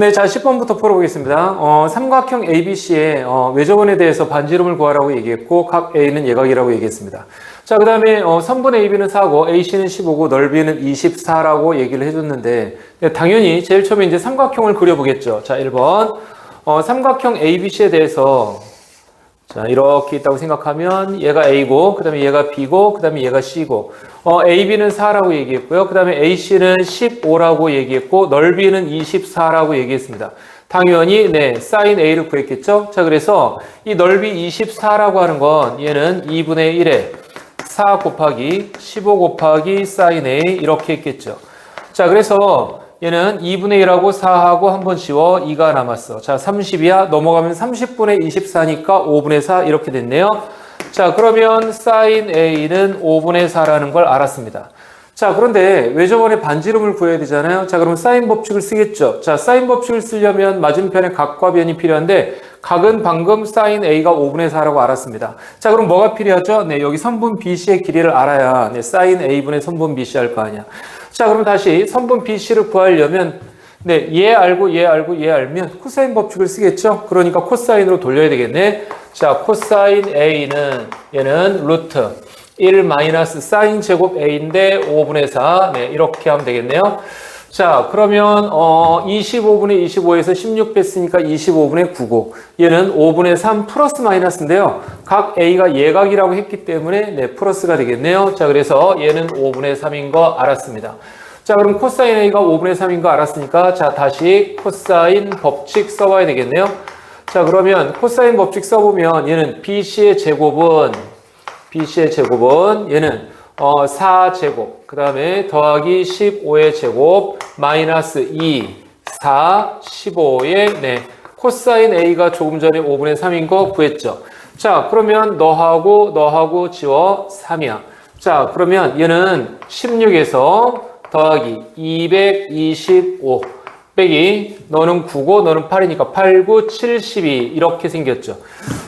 네, 자, 10번부터 풀어보겠습니다. 삼각형 ABC의 외접원에 대해서 반지름을 구하라고 얘기했고, 각 A는 예각이라고 얘기했습니다. 자, 그 다음에 선분 AB는 4고, AC는 15고, 넓이는 24라고 얘기를 해줬는데, 네, 당연히 제일 처음에 이제 삼각형을 그려보겠죠. 자, 1번. 삼각형 ABC에 대해서, 자, 이렇게 있다고 생각하면 얘가 A고, 그 다음에 얘가 B고, 그 다음에 얘가 C고, AB는 4라고 얘기했고요. 그 다음에 AC는 15라고 얘기했고, 넓이는 24라고 얘기했습니다. 당연히, 네, sin A를 구했겠죠? 자, 그래서 이 넓이 24라고 하는 건 얘는 2분의 1에 4 곱하기 15 곱하기 sin A 이렇게 했겠죠. 자, 그래서 얘는 2분의 1하고 4하고 한 번 지워 2가 남았어. 자, 30이야. 넘어가면 30분의 24니까 5분의 4 이렇게 됐네요. 자, 그러면 sin A는 5분의 4라는 걸 알았습니다. 자, 그런데 외접원의 반지름을 구해야 되잖아요. 자, 그럼 사인 법칙을 쓰겠죠. 자, 사인 법칙을 쓰려면 맞은편에 각과 변이 필요한데 각은 방금 sin A가 5분의 4라고 알았습니다. 자, 그럼 뭐가 필요하죠? 네, 여기 선분 BC의 길이를 알아야 네, sin A분의 선분 BC 할 거 아니야. 자, 그럼 다시 선분 BC를 구하려면 네, 얘 알고 얘 알고 얘 알면 코사인 법칙을 쓰겠죠? 그러니까 코사인으로 돌려야 되겠네. 자, 코사인 A는 얘는 루트 1 마이너스 사인 제곱 A인데 5분의 4. 네, 이렇게 하면 되겠네요. 자, 그러면 25분의 25에서 16 뺐으니까 25분의 9고 얘는 5분의 3 플러스 마이너스인데요. 각 A가 예각이라고 했기 때문에 네, 플러스가 되겠네요. 자, 그래서 얘는 5분의 3인 거 알았습니다. 자, 그럼 코사인 A가 5분의 3인 거 알았으니까 자, 다시 코사인 법칙 써봐야 되겠네요. 자, 그러면 코사인 법칙 써보면 얘는 BC의 제곱은 얘는 4제곱, 그 다음에 더하기 15의 제곱, 마이너스 2, 4, 15의 네, 코사인 A가 조금 전에 5분의 3인 거 구했죠. 자, 그러면 너하고 지워 3이야. 자, 그러면 얘는 16에서 더하기 225 빼기 너는 9고 너는 8이니까 8, 9, 72 이렇게 생겼죠.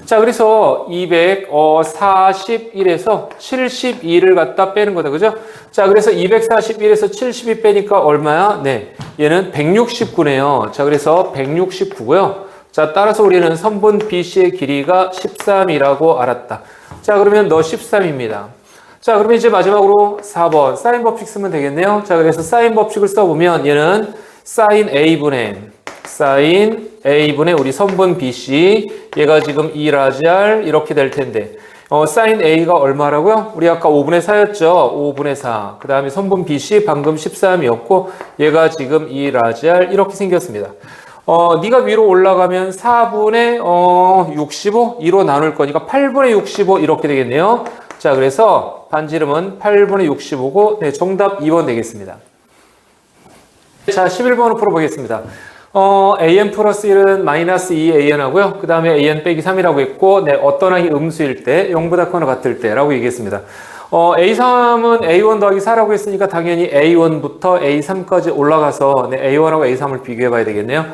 자, 그래서 241에서 72를 갖다 빼는 거다. 그죠? 자, 그래서 241에서 72 빼니까 얼마야? 네. 얘는 169네요. 자, 그래서 169고요. 자, 따라서 우리는 선분 BC의 길이가 13이라고 알았다. 자, 그러면 너 13입니다. 자, 그러면 이제 마지막으로 4번 사인 법칙 쓰면 되겠네요. 자, 그래서 사인 법칙을 써보면 얘는 sin A분의 우리 선분 BC 얘가 지금 2라지알 이렇게 될 텐데 sin A가 얼마라고요? 우리 아까 5분의 4였죠? 5분의 4. 그 다음에 선분 BC 방금 13이었고 얘가 지금 2라지알 이렇게 생겼습니다. 네가 위로 올라가면 4분의 65? 2로 나눌 거니까 8분의 65 이렇게 되겠네요. 자, 그래서 반지름은 8분의 65고 네, 정답 2번 되겠습니다. 자, 11번으로 풀어보겠습니다. an 플러스 1은 마이너스 2an 하고요. 그 다음에 an 빼기 3이라고 했고, 네, 어떤 항이 음수일 때, 0보다 커나 같을 때 라고 얘기했습니다. A3은 A1 더하기 4라고 했으니까 당연히 A1부터 A3까지 올라가서 네, A1하고 A3을 비교해 봐야 되겠네요.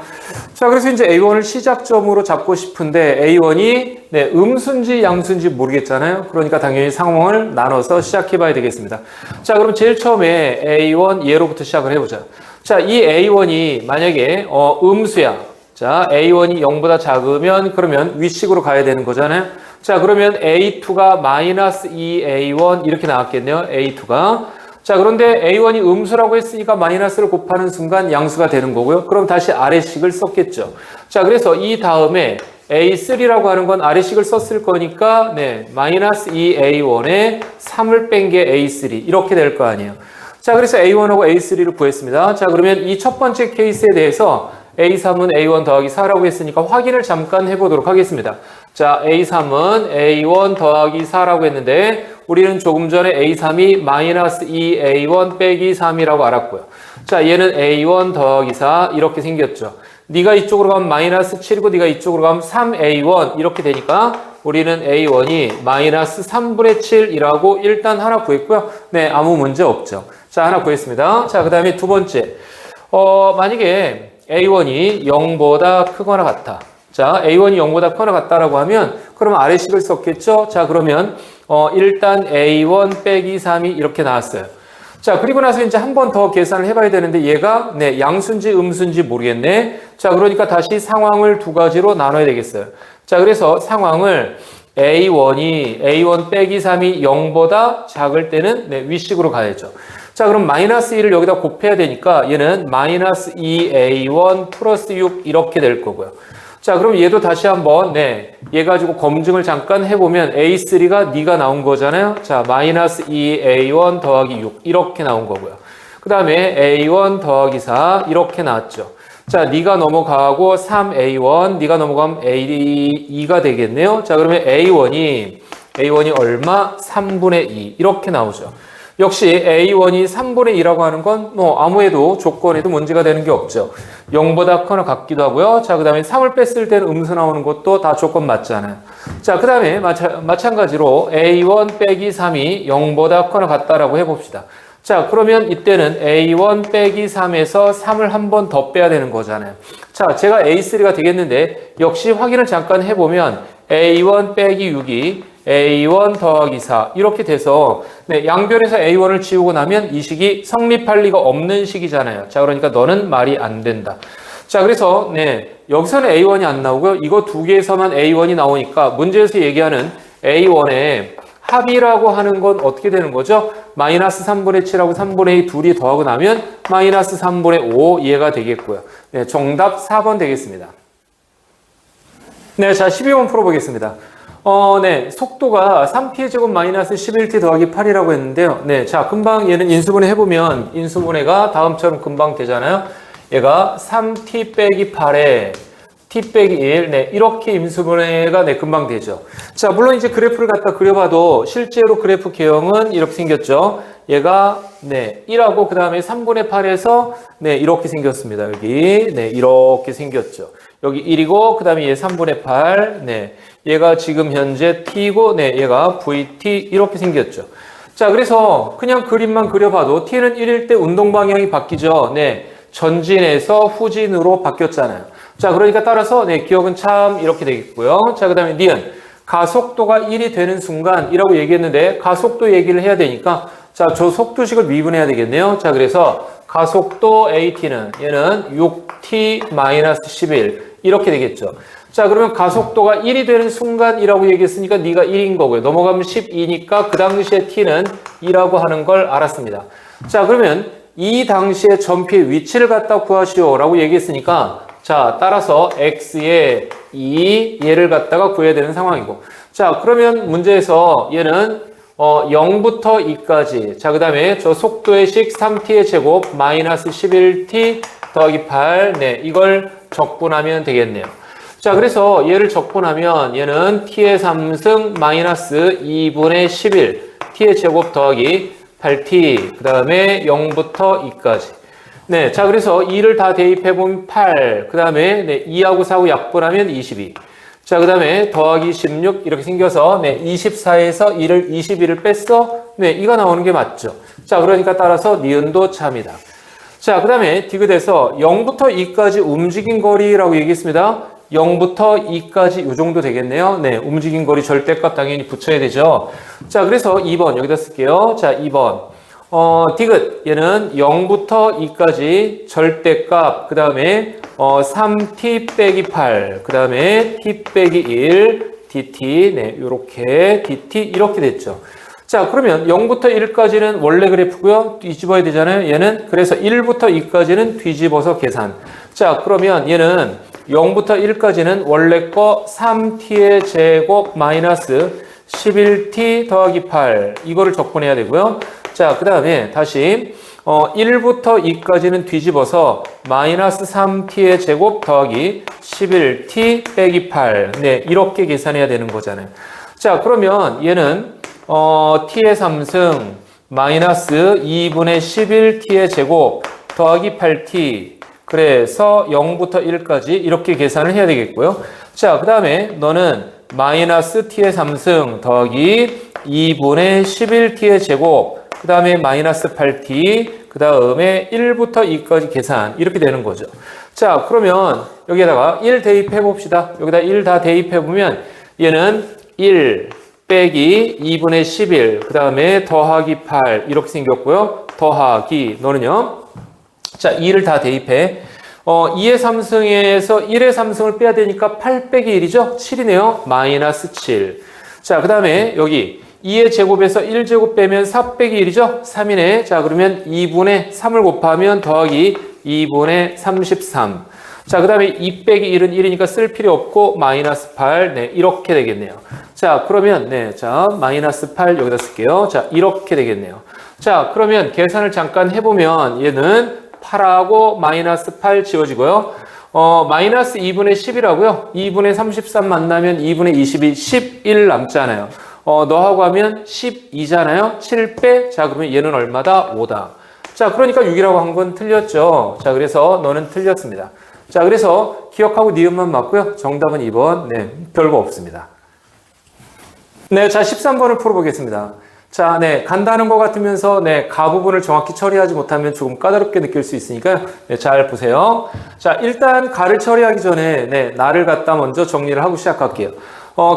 자, 그래서 이제 A1을 시작점으로 잡고 싶은데 A1이 네, 음수인지 양수인지 모르겠잖아요. 그러니까 당연히 상황을 나눠서 시작해 봐야 되겠습니다. 자, 그럼 제일 처음에 A1 얘로부터 시작을 해보자. 자, 이 A1이 만약에 음수야. 자, A1이 0보다 작으면 그러면 위식으로 가야 되는 거잖아요. 자, 그러면 A2가 마이너스 2A1 이렇게 나왔겠네요. A2가. 자, 그런데 A1이 음수라고 했으니까 마이너스를 곱하는 순간 양수가 되는 거고요. 그럼 다시 아래식을 썼겠죠. 자, 그래서 이 다음에 A3라고 하는 건 아래식을 썼을 거니까 네, 마이너스 2A1에 3을 뺀 게 A3 이렇게 될 거 아니에요. 자, 그래서 A1하고 A3를 구했습니다. 자, 그러면 이 첫 번째 케이스에 대해서 A3은 A1 더하기 4라고 했으니까 확인을 잠깐 해보도록 하겠습니다. 자, A3은 A1 더하기 4라고 했는데 우리는 조금 전에 A3이 마이너스 2A1 빼기 3이라고 알았고요. 자, 얘는 A1 더하기 4 이렇게 생겼죠. 네가 이쪽으로 가면 마이너스 7이고 네가 이쪽으로 가면 3A1 이렇게 되니까 우리는 A1이 마이너스 3분의 7이라고 일단 하나 구했고요. 네, 아무 문제 없죠. 자, 하나 구했습니다. 자, 그 다음에 두 번째. 만약에 A1이 0보다 크거나 같아. 자, A1이 0보다 크거나 같다라고 하면 그러면 아래식을 썼겠죠? 자, 그러면 일단 A1 빼기 3이 이렇게 나왔어요. 자, 그리고 나서 이제 한 번 더 계산을 해봐야 되는데 얘가 네, 양수인지 음수인지 모르겠네. 자, 그러니까 다시 상황을 두 가지로 나눠야 되겠어요. 자, 그래서 상황을 A1 빼기 3이 0보다 작을 때는 네, 위식으로 가야죠. 자, 그럼 마이너스 2를 여기다 곱해야 되니까 얘는 마이너스 2A1 플러스 6 이렇게 될 거고요. 자, 그럼 얘도 다시 한번 네, 얘 가지고 검증을 잠깐 해보면 A3가 네가 나온 거잖아요. 자, 마이너스 2A1 더하기 6 이렇게 나온 거고요. 그 다음에 A1 더하기 4 이렇게 나왔죠. 자, 네가 넘어가고 3A1, 네가 넘어가면 A2가 되겠네요. 자, 그러면 A1이 얼마? 3분의 2 이렇게 나오죠. 역시 A1이 3분의 2라고 하는 건 뭐 아무에도 조건에도 문제가 되는 게 없죠. 0보다 커나 같기도 하고요. 자, 그 다음에 3을 뺐을 때는 음수 나오는 것도 다 조건 맞잖아요. 자, 그 다음에 마찬가지로 A1 빼기 3이 0보다 커나 같다라고 해봅시다. 자, 그러면 이때는 A1 빼기 3에서 3을 한 번 더 빼야 되는 거잖아요. 자, 제가 A3가 되겠는데 역시 확인을 잠깐 해보면 A1 빼기 6이 A1 더하기 4 이렇게 돼서 네, 양변에서 A1을 지우고 나면 이 식이 성립할 리가 없는 식이잖아요. 자, 그러니까 너는 말이 안 된다. 자, 그래서 네, 여기서는 A1이 안 나오고요. 이거 두 개에서만 A1이 나오니까 문제에서 얘기하는 A1의 합이라고 하는 건 어떻게 되는 거죠? 마이너스 3분의 7하고 3분의 2 둘이 더하고 나면 마이너스 3분의 5 이해가 되겠고요. 네, 정답 4번 되겠습니다. 네, 자, 12번 풀어보겠습니다. 네, 속도가 3t의 제곱 마이너스 11t 더하기 8이라고 했는데요. 네, 자, 금방 얘는 인수분해 해보면 인수분해가 다음처럼 금방 되잖아요. 얘가 3t 빼기 8에 t 빼기 1, 네, 이렇게 인수분해가 네, 금방 되죠. 자, 물론 이제 그래프를 갖다 그려봐도 실제로 그래프 개형은 이렇게 생겼죠. 얘가 네, 1하고 그 다음에 3분의 8에서 네, 이렇게 생겼습니다. 여기 네, 이렇게 생겼죠. 여기 1이고 그 다음에 얘 3분의 8, 네, 얘가 지금 현재 t고 네, 얘가 vt 이렇게 생겼죠. 자, 그래서 그냥 그림만 그려봐도 t는 1일 때 운동 방향이 바뀌죠. 네, 전진에서 후진으로 바뀌었잖아요. 자, 그러니까 따라서 네, 기억은 참 이렇게 되겠고요. 자, 그 다음에 니은 가속도가 1이 되는 순간이라고 얘기했는데 가속도 얘기를 해야 되니까 자, 저 속도식을 미분해야 되겠네요. 자, 그래서 가속도 AT는 얘는 6t-11 이렇게 되겠죠. 자, 그러면 가속도가 1이 되는 순간이라고 얘기했으니까 네가 1인 거고요. 넘어가면 12니까 그 당시에 t는 2라고 하는 걸 알았습니다. 자, 그러면 이 당시에 전피의 위치를 갖다 구하시오라고 얘기했으니까 자, 따라서 x의 2 얘를 갖다가 구해야 되는 상황이고. 자, 그러면 문제에서 얘는 0부터 2까지. 자, 그 다음에 저 속도의 식 3t의 제곱 마이너스 11t 더하기 8. 네, 이걸 적분하면 되겠네요. 자, 그래서 얘를 적분하면 얘는 t의 3승 마이너스 2분의 11 t의 제곱 더하기 8t 그 다음에 0부터 2까지. 네, 자, 그래서 2를 다 대입해보면 8, 그 다음에 네, 2하고 4하고 약분하면 22. 자, 그 다음에 더하기 16 이렇게 생겨서 네, 24에서 2를 21을 뺐어. 네, 2가 나오는 게 맞죠. 자, 그러니까 따라서 니은도 참이다. 자, 그 다음에 디귿에서 0부터 2까지 움직인 거리라고 얘기했습니다. 0부터 2까지 이 정도 되겠네요. 네, 움직인 거리 절대값 당연히 붙여야 되죠. 자, 그래서 2번 여기다 쓸게요. 자, 2번. 디귿 얘는 0부터 2까지 절대값 그 다음에 3t 빼기 8 그 다음에 t 빼기 1 dt 네 요렇게 dt 이렇게 됐죠. 자, 그러면 0부터 1까지는 원래 그래프고요. 뒤집어야 되잖아요. 얘는 그래서 1부터 2까지는 뒤집어서 계산. 자, 그러면 얘는 0부터 1까지는 원래 거 3t의 제곱 마이너스 11t 더하기 8 이거를 적분해야 되고요. 자, 그 다음에 다시 1부터 2까지는 뒤집어서 마이너스 3t의 제곱 더하기 11t 빼기 8 네, 이렇게 계산해야 되는 거잖아요. 자, 그러면 얘는 t의 3승 마이너스 2분의 11t의 제곱 더하기 8t 그래서 0부터 1까지 이렇게 계산을 해야 되겠고요. 자, 그 다음에 너는 마이너스 t의 3승 더하기 2분의 11t의 제곱 그 다음에 마이너스 8t 그 다음에 1부터 2까지 계산 이렇게 되는 거죠. 자, 그러면 여기에다가 1 대입해 봅시다. 여기다 1 다 대입해 보면 얘는 1 빼기 2분의 11, 그 다음에 더하기 8 이렇게 생겼고요. 더하기 너는요. 자, 2를 다 대입해. 2의 3승에서 1의 3승을 빼야 되니까 8 빼기 1이죠? 7이네요. 마이너스 7. 자, 그 다음에 여기 2의 제곱에서 1제곱 빼면 4 빼기 1이죠? 3이네. 자, 그러면 2분의 3을 곱하면 더하기 2분의 33. 자, 그 다음에 2 빼기 1은 1이니까 쓸 필요 없고 마이너스 8. 네, 이렇게 되겠네요. 자, 그러면 네, 자, 마이너스 8 여기다 쓸게요. 자, 이렇게 되겠네요. 자, 그러면 계산을 잠깐 해보면 얘는 8하고 마이너스 8 지워지고요. 마이너스 2분의 10이라고요. 2분의 33 만나면 2분의 22, 11 남잖아요. 너하고 하면 12잖아요. 7 빼. 자, 그러면 얘는 얼마다? 5다. 자, 그러니까 6이라고 한 건 틀렸죠. 자, 그래서 너는 틀렸습니다. 자, 그래서 기억하고 니은만 맞고요. 정답은 2번. 네, 별거 없습니다. 네, 자, 13번을 풀어보겠습니다. 자, 네, 간다는 것 같으면서, 네, 가 부분을 정확히 처리하지 못하면 조금 까다롭게 느낄 수 있으니까요. 네, 잘 보세요. 자, 일단 가를 처리하기 전에, 네, 나를 갖다 먼저 정리를 하고 시작할게요.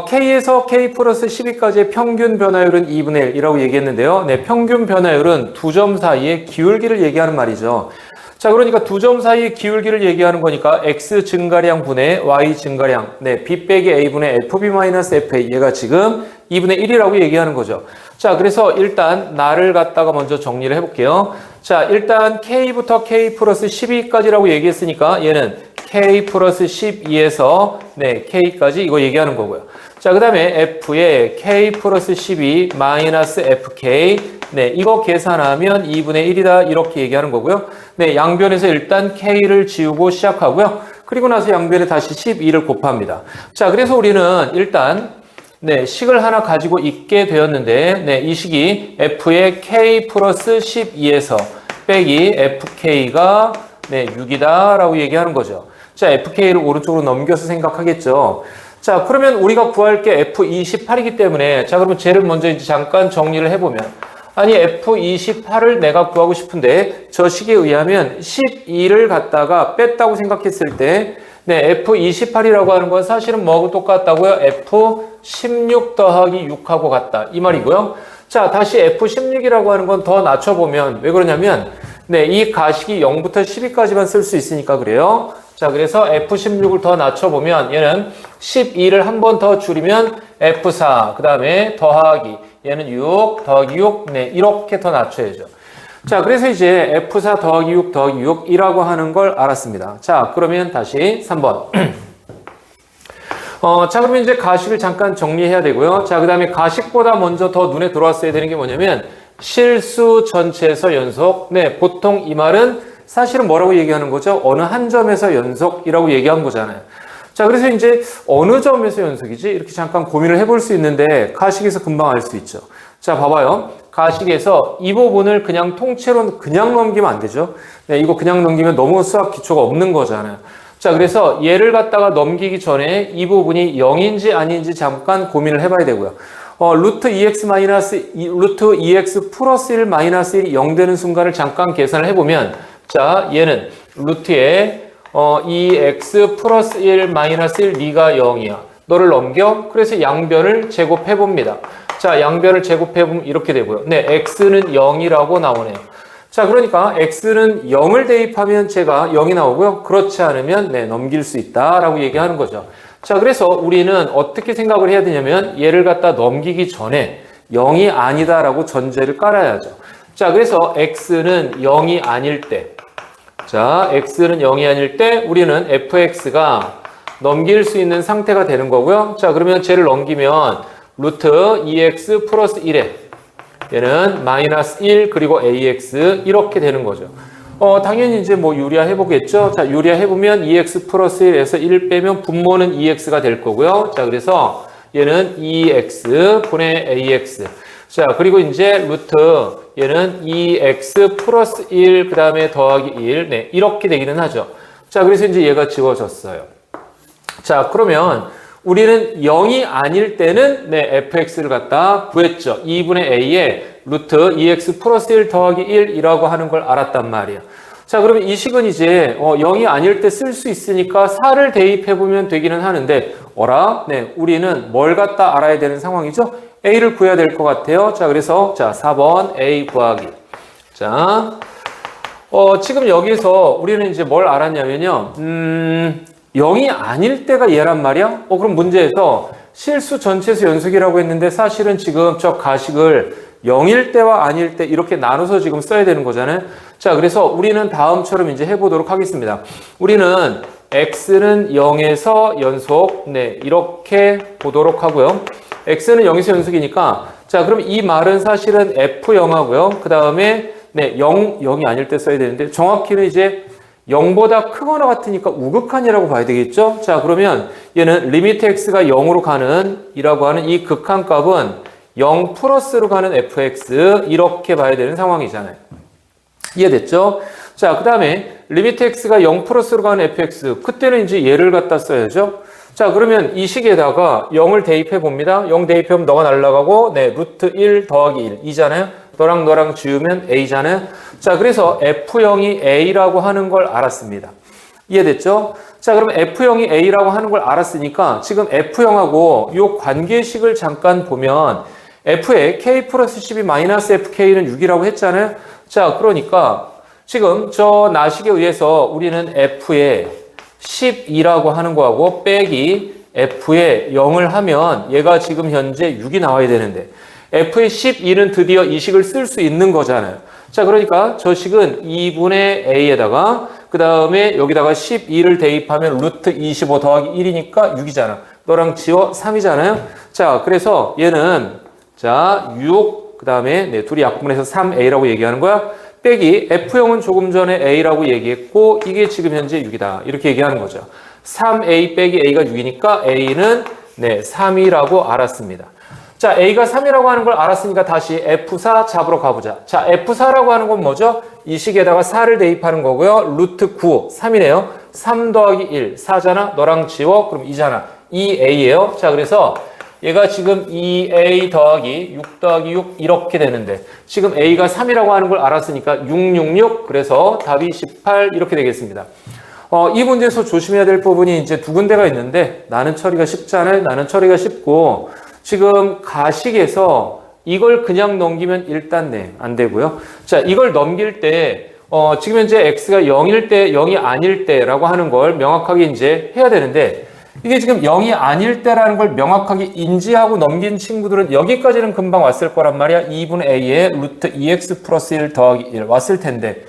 K에서 K 플러스 12까지의 평균 변화율은 2분의 1이라고 얘기했는데요. 네, 평균 변화율은 두 점 사이의 기울기를 얘기하는 말이죠. 자, 그러니까 두 점 사이의 기울기를 얘기하는 거니까 X 증가량 분의 Y 증가량, 네, B 빼기 A 분의 FB-FA, 얘가 지금 2분의 1이라고 얘기하는 거죠. 자, 그래서 일단 나를 갖다가 먼저 정리를 해볼게요. 자, 일단 K부터 K 플러스 12까지라고 얘기했으니까 얘는 K 플러스 12에서 네, K까지 이거 얘기하는 거고요. 자, 그 다음에 F에 K 플러스 12 마이너스 FK, 네, 이거 계산하면 2분의 1이다 이렇게 얘기하는 거고요. 네, 양변에서 일단 K를 지우고 시작하고요. 그리고 나서 양변에 다시 12를 곱합니다. 자, 그래서 우리는 일단 네, 식을 하나 가지고 있게 되었는데, 네, 이 식이 F의 K 플러스 12에서 빼기 FK가 네, 6이다 라고 얘기하는 거죠. 자, FK를 오른쪽으로 넘겨서 생각하겠죠. 자, 그러면 우리가 구할 게 F28이기 때문에, 자, 그러면 쟤를 먼저 이제 잠깐 정리를 해보면, 아니, F28을 내가 구하고 싶은데, 저 식에 의하면 12를 갖다가 뺐다고 생각했을 때, 네, F28이라고 하는 건 사실은 뭐하고 똑같다고요? F16 더하기 6하고 같다. 이 말이고요. 자, 다시 F16이라고 하는 건 더 낮춰보면, 왜 그러냐면, 네, 이 가식이 0부터 12까지만 쓸 수 있으니까 그래요. 자, 그래서 F16을 더 낮춰보면, 얘는 12를 한 번 더 줄이면 F4, 그 다음에 더하기, 얘는 6, 더하기 6, 네, 이렇게 더 낮춰야죠. 자, 그래서 이제 F4 더하기 6 더하기 6이라고 하는 걸 알았습니다. 자, 그러면 다시 3번. 자, 그러면 이제 가식을 잠깐 정리해야 되고요. 자, 그 다음에 가식보다 먼저 더 눈에 들어왔어야 되는 게 뭐냐면, 실수 전체에서 연속. 네, 보통 이 말은 사실은 뭐라고 얘기하는 거죠? 어느 한 점에서 연속이라고 얘기한 거잖아요. 자, 그래서 이제 어느 점에서 연속이지? 이렇게 잠깐 고민을 해볼 수 있는데, 가식에서 금방 알 수 있죠. 자, 봐봐요. 가식에서 이 부분을 그냥 통째로 그냥 넘기면 안 되죠. 네, 이거 그냥 넘기면 너무 수학 기초가 없는 거잖아요. 자, 그래서 얘를 갖다가 넘기기 전에 이 부분이 0인지 아닌지 잠깐 고민을 해봐야 되고요. 루트 2x 마이너스, 루트 2x 플러스 1 마이너스 1이 0 되는 순간을 잠깐 계산을 해보면, 자, 얘는 루트에 2x 플러스 1 마이너스 1 니가 0이야. 너를 넘겨. 그래서 양변을 제곱해봅니다. 자, 양변을 제곱해보면 이렇게 되고요. 네, x는 0이라고 나오네요. 자, 그러니까 x는 0을 대입하면 제가 0이 나오고요. 그렇지 않으면 네, 넘길 수 있다라고 얘기하는 거죠. 자, 그래서 우리는 어떻게 생각을 해야 되냐면 얘를 갖다 넘기기 전에 0이 아니다라고 전제를 깔아야죠. 자, 그래서 x는 0이 아닐 때, 자, x는 0이 아닐 때 우리는 fx가 넘길 수 있는 상태가 되는 거고요. 자, 그러면 쟤를 넘기면 루트 2x 플러스 1에 얘는 마이너스 1 그리고 ax 이렇게 되는 거죠. 당연히 이제 뭐 유리화 해보겠죠. 자, 유리화 해보면 2x 플러스 1에서 1 빼면 분모는 2x가 될 거고요. 자, 그래서 얘는 2x 분의 ax. 자, 그리고 이제 루트 얘는 2x 플러스 1 그 다음에 더하기 1. 네, 이렇게 되기는 하죠. 자, 그래서 이제 얘가 지워졌어요. 자, 그러면 우리는 0이 아닐 때는 네, fx를 갖다 구했죠. 2분의 a에 루트 2x 플러스 1 더하기 1이라고 하는 걸 알았단 말이에요. 자, 그러면 이 식은 이제 0이 아닐 때 쓸 수 있으니까 4를 대입해보면 되기는 하는데 네, 우리는 뭘 갖다 알아야 되는 상황이죠? A를 구해야 될 것 같아요. 자, 그래서 자 4번 A 구하기. 자, 지금 여기서 우리는 이제 뭘 알았냐면요. 0이 아닐 때가 얘란 말이야? 그럼 문제에서 실수 전체수 연속이라고 했는데 사실은 지금 저 가식을 0일 때와 아닐 때 이렇게 나눠서 지금 써야 되는 거잖아요. 자, 그래서 우리는 다음처럼 이제 해보도록 하겠습니다. 우리는 x는 0에서 연속, 네, 이렇게 보도록 하고요. x는 0에서 연속이니까, 자, 그럼 이 말은 사실은 f0하고요. 그 다음에, 네, 0이 아닐 때 써야 되는데, 정확히는 이제 0보다 크거나 같으니까 우극한이라고 봐야 되겠죠? 자, 그러면 얘는 리미트 x가 0으로 가는 이라고 하는 이 극한값은 0 플러스로 가는 fx 이렇게 봐야 되는 상황이잖아요. 이해됐죠? 자, 그 다음에 리미트 x가 0 플러스로 가는 fx 그때는 이제 얘를 갖다 써야죠. 자, 그러면 이 식에다가 0을 대입해 봅니다. 0 대입하면 너가 날라가고 네, 루트 1 더하기 1 2잖아요. 너랑 지우면 a잖아요. 자, 그래서 f0이 a라고 하는 걸 알았습니다. 이해됐죠? 자, 그러면 f0이 a라고 하는 걸 알았으니까 지금 f0하고 요 관계식을 잠깐 보면 f의 k 플러스 12 마이너스 fk는 6이라고 했잖아요. 자, 그러니까 지금 저 나식에 의해서 우리는 f의 12라고 하는 거하고 빼기 f의 0을 하면 얘가 지금 현재 6이 나와야 되는데 f의 12는 드디어 이 식을 쓸 수 있는 거잖아요. 자, 그러니까 저 식은 2분의 a에다가 그 다음에 여기다가 12를 대입하면 루트 25 더하기 1이니까 6이잖아. 너랑 지워 3이잖아요. 자, 그래서 얘는 자 6, 그 다음에 네, 둘이 약분해서 3a라고 얘기하는 거야. 빼기 F0은 조금 전에 A라고 얘기했고 이게 지금 현재 6이다. 이렇게 얘기하는 거죠. 3A 빼기 A가 6이니까 A는 네, 3이라고 알았습니다. 자, A가 3이라고 하는 걸 알았으니까 다시 F4 잡으러 가보자. 자, F4라고 하는 건 뭐죠? 이 식에다가 4를 대입하는 거고요. 루트 9, 3이네요. 3 더하기 1, 4잖아. 너랑 지워. 그럼 2잖아. 2A예요. 자, 그래서 얘가 지금 2A 더하기 6 더하기 6 이렇게 되는데 지금 A가 3이라고 하는 걸 알았으니까 666 그래서 답이 18 이렇게 되겠습니다. 이 문제에서 조심해야 될 부분이 이제 두 군데가 있는데 나는 처리가 쉽잖아요. 나는 처리가 쉽고 지금 가식에서 이걸 그냥 넘기면 일단 네, 안 되고요. 자, 이걸 넘길 때 지금 현재 x가 0일 때 0이 아닐 때라고 하는 걸 명확하게 이제 해야 되는데 이게 지금 0이 아닐 때라는 걸 명확하게 인지하고 넘긴 친구들은 여기까지는 금방 왔을 거란 말이야. 2분의 a에 루트 2x 플러스 1 더하기 1 왔을 텐데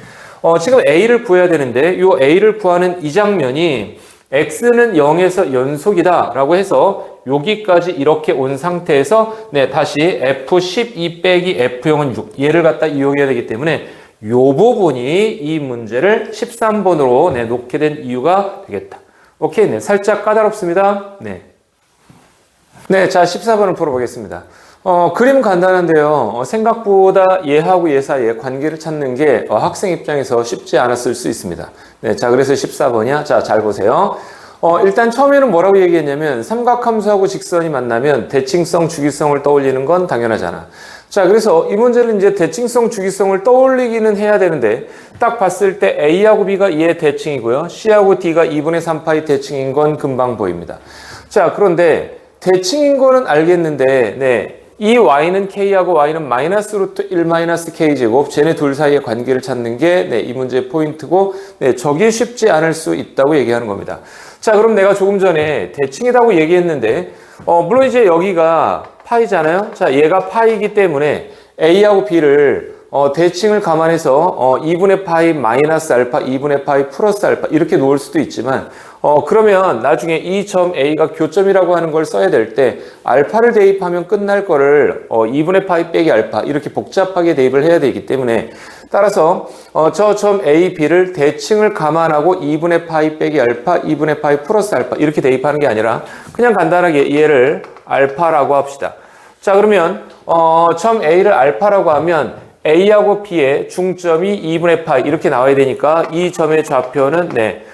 지금 a를 구해야 되는데 이 a를 구하는 이 장면이 x는 0에서 연속이다 라고 해서 여기까지 이렇게 온 상태에서 네, 다시 f12 빼기 f0은 6 얘를 갖다 이용해야 되기 때문에 이 부분이 이 문제를 13번으로 네, 놓게 된 이유가 되겠다. 오케이, 네, 살짝 까다롭습니다. 네. 네, 자, 14번을 풀어보겠습니다. 그림 간단한데요. 생각보다 얘하고 얘 사이에 관계를 찾는 게 학생 입장에서 쉽지 않았을 수 있습니다. 네, 자, 그래서 14번이야. 자, 잘 보세요. 일단 처음에는 뭐라고 얘기했냐면 삼각함수하고 직선이 만나면 대칭성, 주기성을 떠올리는 건 당연하잖아. 자, 그래서 이 문제는 이제 대칭성, 주기성을 떠올리기는 해야 되는데 딱 봤을 때 A하고 B가 얘의 대칭이고요. C하고 D가 2분의 3파이 대칭인 건 금방 보입니다. 자, 그런데 대칭인 거는 알겠는데 네, 이 Y는 K하고 Y는 마이너스 루트 1 마이너스 K제곱 쟤네 둘 사이의 관계를 찾는 게 네, 이 문제의 포인트고 네, 저게 쉽지 않을 수 있다고 얘기하는 겁니다. 자, 그럼 내가 조금 전에 대칭이라고 얘기했는데 물론 이제 여기가 파이잖아요. 자, 얘가 파이이기 때문에 A하고 B를 대칭을 감안해서 2분의 파이 마이너스 알파, 2분의 파이 플러스 알파 이렇게 놓을 수도 있지만 그러면 나중에 이 점 A가 교점이라고 하는 걸 써야 될 때 알파를 대입하면 끝날 거를 2분의 파이 빼기 알파 이렇게 복잡하게 대입을 해야 되기 때문에 따라서 저 점 A, B를 대칭을 감안하고 2분의 파이 빼기 알파, 2분의 파이 플러스 알파 이렇게 대입하는 게 아니라 그냥 간단하게 얘를 알파라고 합시다. 자, 그러면 점 A를 알파라고 하면 A하고 B의 중점이 2분의 파이 이렇게 나와야 되니까 이 점의 좌표는 네,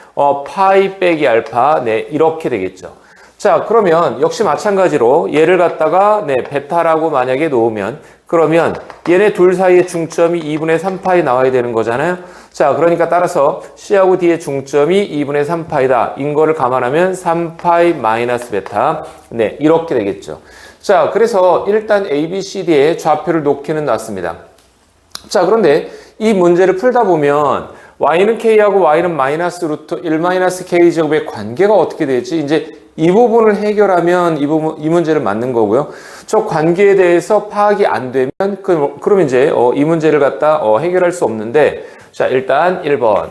파이 빼기 알파 네, 이렇게 되겠죠. 자, 그러면 역시 마찬가지로 얘를 갖다가 네, 베타라고 만약에 놓으면 그러면 얘네 둘 사이의 중점이 2분의 3파이 나와야 되는 거잖아요. 자, 그러니까 따라서 C하고 D의 중점이 2분의 3파이다. 인 거를 감안하면 3파이 마이너스 베타. 네, 이렇게 되겠죠. 자, 그래서 일단 A, B, C, D의 좌표를 놓기는 놨습니다. 자, 그런데 이 문제를 풀다 보면 y는 k하고 y는 마이너스 루트 1 마이너스 k 제곱의 관계가 어떻게 되지? 이제 이 부분을 해결하면 이 문제를 맞는 거고요. 저 관계에 대해서 파악이 안 되면 그럼 이제 이 문제를 갖다 해결할 수 없는데, 자, 일단 1번.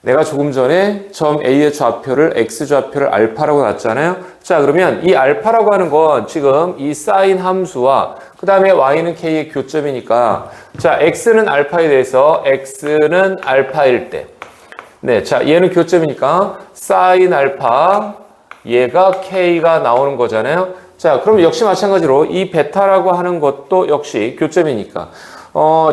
내가 조금 전에 점 A의 좌표를 X좌표를 알파라고 놨잖아요. 자, 그러면 이 알파라고 하는 건 지금 이 사인 함수와 그 다음에 y는 k의 교점이니까, 자, x는 알파에 대해서 x는 알파일 때, 네, 자, 얘는 교점이니까 사인 알파, 얘가 k가 나오는 거잖아요. 자, 그럼 역시 마찬가지로 이 베타라고 하는 것도 역시 교점이니까,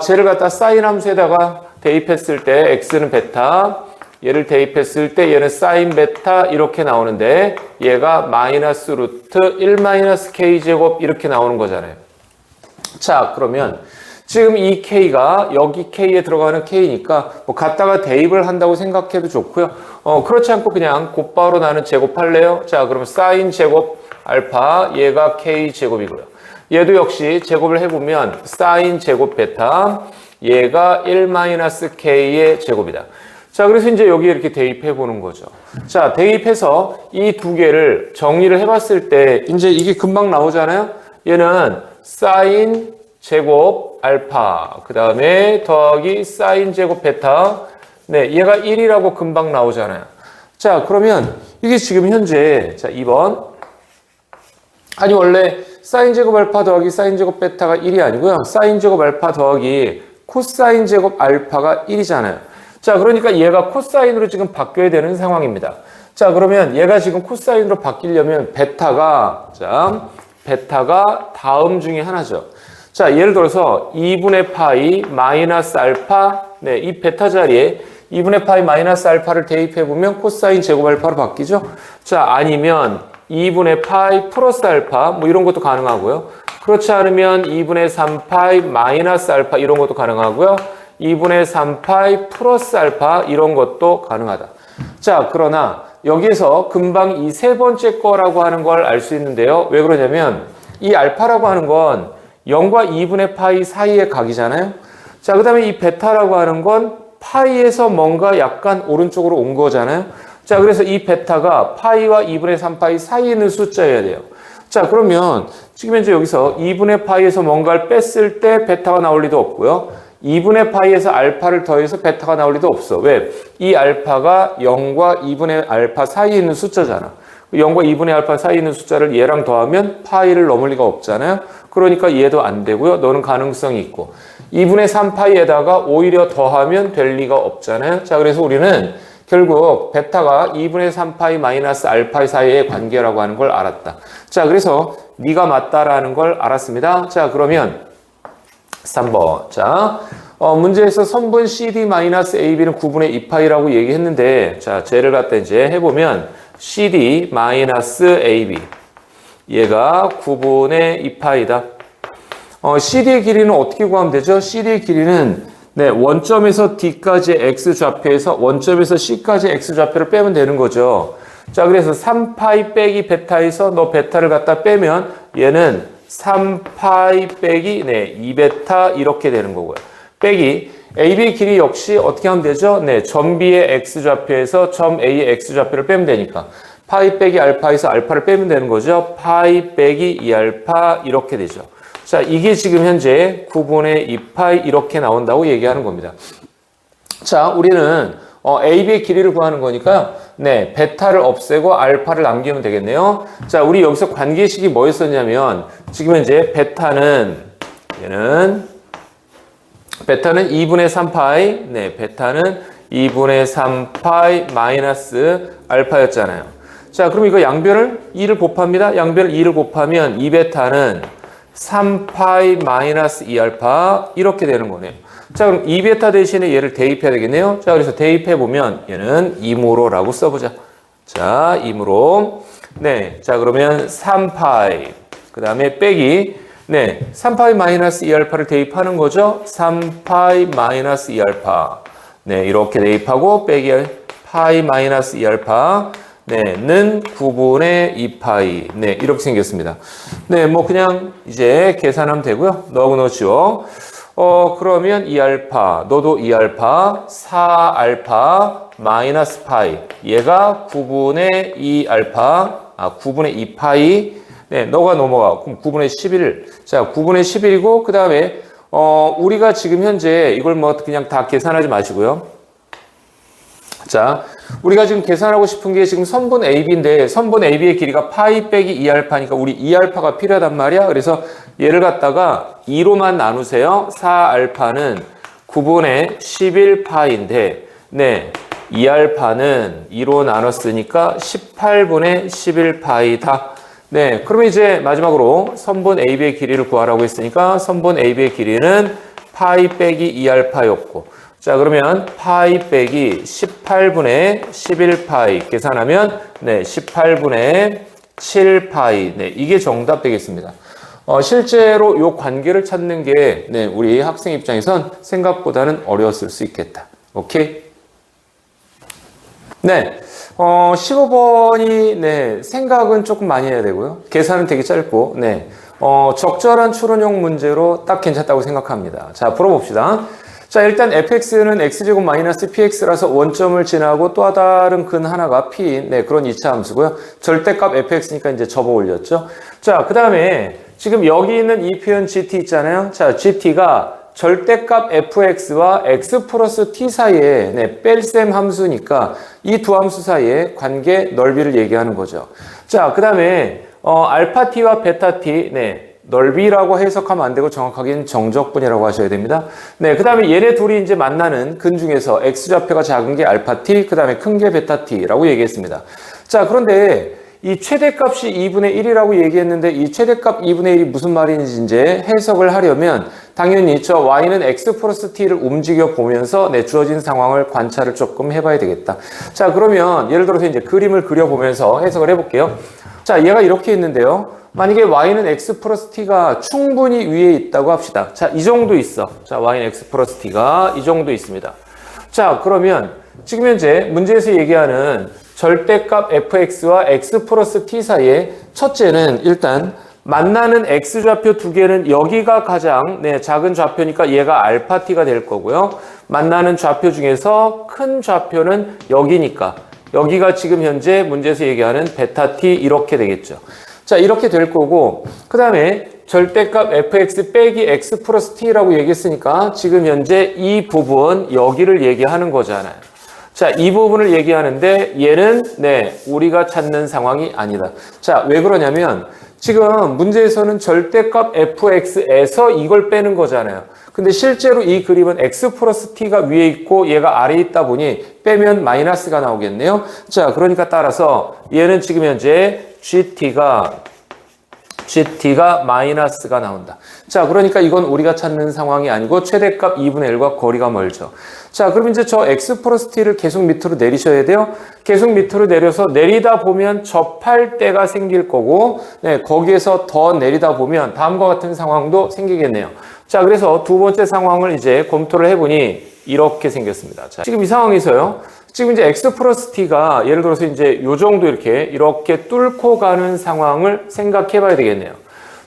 쟤를 갖다 사인 함수에다가 대입했을 때 x는 베타, 얘를 대입했을 때 얘는 사인 베타 이렇게 나오는데, 얘가 마이너스 루트 1 마이너스 k 제곱 이렇게 나오는 거잖아요. 자, 그러면 지금 이 k가 여기 k에 들어가는 k니까 뭐 갖다가 대입을 한다고 생각해도 좋고요. 그렇지 않고 그냥 곧바로 나는 제곱할래요. 자, 그러면 사인 제곱 알파, 얘가 k 제곱이고요. 얘도 역시 제곱을 해보면 사인 제곱 베타, 얘가 1 마이너스 k의 제곱이다. 자, 그래서 이제 여기 이렇게 대입해 보는 거죠. 자, 대입해서 이 두 개를 정리를 해봤을 때 이제 이게 금방 나오잖아요. 얘는 사인 제곱 알파, 그 다음에 더하기 사인 제곱 베타, 네, 얘가 1이라고 금방 나오잖아요. 자, 그러면 이게 지금 현재, 자, 2번. 아니, 원래 사인 제곱 알파 더하기 사인 제곱 베타가 1이 아니고요. 사인 제곱 알파 더하기 코사인 제곱 알파가 1이잖아요. 자, 그러니까 얘가 코사인으로 지금 바뀌어야 되는 상황입니다. 자, 그러면 얘가 지금 코사인으로 바뀌려면 베타가 다음 중에 하나죠. 자, 예를 들어서 2분의 파이 마이너스 알파, 네, 이 베타 자리에 2분의 파이 마이너스 알파를 대입해보면 코사인 제곱 알파로 바뀌죠. 자, 아니면 2분의 파이 플러스 알파, 뭐 이런 것도 가능하고요. 그렇지 않으면 2분의 3파이 마이너스 알파 이런 것도 가능하고요. 2분의 3파이 플러스 알파 이런 것도 가능하다. 자, 그러나 여기에서 금방 이 세 번째 거라고 하는 걸 알 수 있는데요. 왜 그러냐면 이 알파라고 하는 건 0과 2분의 파이 사이의 각이잖아요. 자, 그 다음에 이 베타라고 하는 건 파이에서 뭔가 약간 오른쪽으로 온 거잖아요. 자, 그래서 이 베타가 파이와 2분의 3파이 사이에 있는 숫자여야 돼요. 자, 그러면 지금 현재 여기서 2분의 파이에서 뭔가를 뺐을 때 베타가 나올 리도 없고요. 2분의 파이에서 알파를 더해서 베타가 나올 리도 없어. 왜? 이 알파가 0과 2분의 알파 사이에 있는 숫자잖아. 0과 2분의 알파 사이에 있는 숫자를 얘랑 더하면 파이를 넘을 리가 없잖아요. 그러니까 얘도 안 되고요. 너는 가능성이 있고. 2분의 3파이에다가 오히려 더하면 될 리가 없잖아요. 자, 그래서 우리는 결국 베타가 2분의 3파이 마이너스 알파이 사이의 관계라고 하는 걸 알았다. 자, 그래서 네가 맞다라는 걸 알았습니다. 자, 그러면 3번. 자, 문제에서 선분 CD-AB는 9분의 2파이라고 얘기했는데, 자, 쟤를 갖다 이제 해보면 CD-AB. 얘가 9분의 2파이다. CD의 길이는 어떻게 구하면 되죠? CD의 길이는, 네, 원점에서 D까지의 X좌표에서 원점에서 C까지의 X좌표를 빼면 되는 거죠. 자, 그래서 3파이 빼기 베타에서 너 베타를 갖다 빼면 얘는 3파이 빼기 2베타 이렇게 되는 거고요. 빼기 AB의 길이 역시 어떻게 하면 되죠? 네, 점 B의 X좌표에서 점 A의 X좌표를 빼면 되니까 파이 빼기 알파에서 알파를 빼면 되는 거죠. 파이 빼기 2알파 이렇게 되죠. 자, 이게 지금 현재 9분의 2파이 이렇게 나온다고 얘기하는 겁니다. 자, 우리는 AB의 길이를 구하는 거니까 네, 베타를 없애고 알파를 남기면 되겠네요. 자, 우리 여기서 관계식이 뭐였었냐면 지금 현재 베타는 2분의 3파이, 네, 베타는 2분의 3파이 마이너스 알파였잖아요. 자, 그럼 이거 양변을 2를 곱합니다. 양변을 2를 곱하면 2베타는 3파이 마이너스 2알파 이렇게 되는 거네요. 자, 그럼 2베타 대신에 얘를 대입해야 되겠네요. 자, 그래서 대입해보면 얘는 2무로라고 써보자. 자, 2무로. 네. 자, 그러면 3파이. 그 다음에 빼기. 네, 3파이 마이너스 2알파를 대입하는 거죠. 3파이 마이너스 2알파. 네, 이렇게 대입하고 빼기 파이 마이너스 2알파. 네, 는 9분의 2파이. 네, 이렇게 생겼습니다. 네, 뭐 그냥 이제 계산하면 되고요. 너하고 너 지워. 그러면 2알파, 너도 2알파, 4알파 마이너스 파이. 얘가 9분의 2알파, 9분의 2파이. 네, 너가 넘어가. 그럼 9분의 11. 자, 9분의 11이고, 그 다음에, 우리가 지금 현재 이걸 뭐 그냥 다 계산하지 마시고요. 자, 우리가 지금 계산하고 싶은 게 지금 선분 AB인데, 선분 AB의 길이가 파이 빼기 2알파니까 우리 2알파가 필요하단 말이야. 그래서 얘를 갖다가 2로만 나누세요. 4알파는 9분의 11파인데, 네, 2알파는 2로 나눴으니까 18분의 11파이다. 네, 그러면 이제 마지막으로 선분 AB의 길이를 구하라고 했으니까 선분 AB의 길이는 파이 빼기 2알파였고, 자, 그러면 파이 빼기 18분의 11파이 계산하면 네, 18분의 7파이. 네, 이게 정답 되겠습니다. 실제로 이 관계를 찾는 게 네, 우리 학생 입장에선 생각보다는 어려웠을 수 있겠다. 오케이? 네. 15번이 네, 생각은 조금 많이 해야 되고요. 계산은 되게 짧고 네. 적절한 추론형 문제로 딱 괜찮다고 생각합니다. 자, 풀어봅시다. 자, 일단 fx는 x제곱 마이너스 px라서 원점을 지나고 또 다른 근 하나가 p인 네, 그런 2차 함수고요. 절대값 fx니까 이제 접어 올렸죠. 자, 그 다음에 지금 여기 있는 이 표현 gt 있잖아요. 자, gt가 절대값 fx와 x 플러스 t 사이에 네, 뺄셈 함수니까 이 두 함수 사이에 관계 넓이를 얘기하는 거죠. 자, 그 다음에 알파 t와 베타 t 네, 넓이라고 해석하면 안 되고 정확하게는 정적분이라고 하셔야 됩니다. 네, 그 다음에 얘네 둘이 이제 만나는 근 중에서 x좌표가 작은 게 알파 t, 그 다음에 큰 게 베타 t라고 얘기했습니다. 자, 그런데 이 최대값이 2분의 1이라고 얘기했는데 이 최대값 2분의 1이 무슨 말인지 이제 해석을 하려면 당연히 저 y는 x 플러스 t를 움직여 보면서 네, 주어진 상황을 관찰을 조금 해봐야 되겠다. 자, 그러면 예를 들어서 이제 그림을 그려보면서 해석을 해볼게요. 자, 얘가 이렇게 있는데요. 만약에 y는 x 플러스 t가 충분히 위에 있다고 합시다. 자, 이 정도 있어. 자, y는 x 플러스 t가 이 정도 있습니다. 자, 그러면 지금 현재 문제에서 얘기하는 절대값 fx와 x 플러스 t 사이에 첫째는 일단 만나는 x좌표 두 개는 여기가 가장 네, 작은 좌표니까 얘가 알파 t가 될 거고요. 만나는 좌표 중에서 큰 좌표는 여기니까 여기가 지금 현재 문제에서 얘기하는 베타 t 이렇게 되겠죠. 자, 이렇게 될 거고, 그 다음에 절대값 fx 빼기 x 플러스 t라고 얘기했으니까 지금 현재 이 부분 여기를 얘기하는 거잖아요. 자, 이 부분을 얘기하는데 얘는 네, 우리가 찾는 상황이 아니다. 자, 왜 그러냐면 지금 문제에서는 절대값 fx에서 이걸 빼는 거잖아요. 근데 실제로 이 그림은 x 플러스 t가 위에 있고 얘가 아래에 있다 보니 빼면 마이너스가 나오겠네요. 자, 그러니까 따라서 얘는 지금 현재 gt가 마이너스가 나온다. 자, 그러니까 이건 우리가 찾는 상황이 아니고 최대값 2분의 1과 거리가 멀죠. 자, 그럼 이제 저 x 플러스 t를 계속 밑으로 내리셔야 돼요. 계속 밑으로 내려서 내리다 보면 접할 때가 생길 거고 네, 거기에서 더 내리다 보면 다음과 같은 상황도 생기겠네요. 자, 그래서 두 번째 상황을 이제 검토를 해보니 이렇게 생겼습니다. 자, 지금 이 상황에서요. 지금 이제 x 플러스 t가 예를 들어서 이제 요 정도 이렇게 뚫고 가는 상황을 생각해 봐야 되겠네요.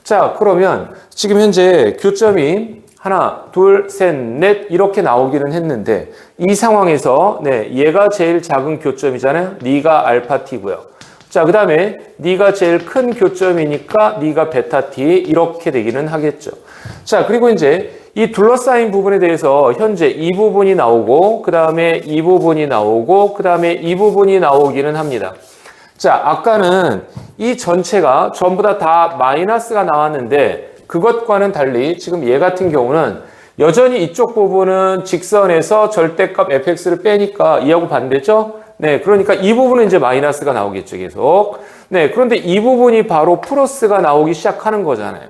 자, 그러면 지금 현재 교점이 하나, 둘, 셋, 넷 이렇게 나오기는 했는데 이 상황에서 네, 얘가 제일 작은 교점이잖아요. 네가 알파 t고요. 자, 그 다음에 네가 제일 큰 교점이니까 네가 베타 t 이렇게 되기는 하겠죠. 자, 그리고 이제 이 둘러싸인 부분에 대해서 현재 이 부분이 나오고 그 다음에 이 부분이 나오고 그 다음에 이 부분이 나오기는 합니다. 자, 아까는 이 전체가 전부 다 마이너스가 나왔는데 그것과는 달리 지금 얘 같은 경우는 여전히 이쪽 부분은 직선에서 절대값 fx를 빼니까 이하고 반대죠? 네, 그러니까 이 부분은 이제 마이너스가 나오겠죠, 계속. 네, 그런데 이 부분이 바로 플러스가 나오기 시작하는 거잖아요.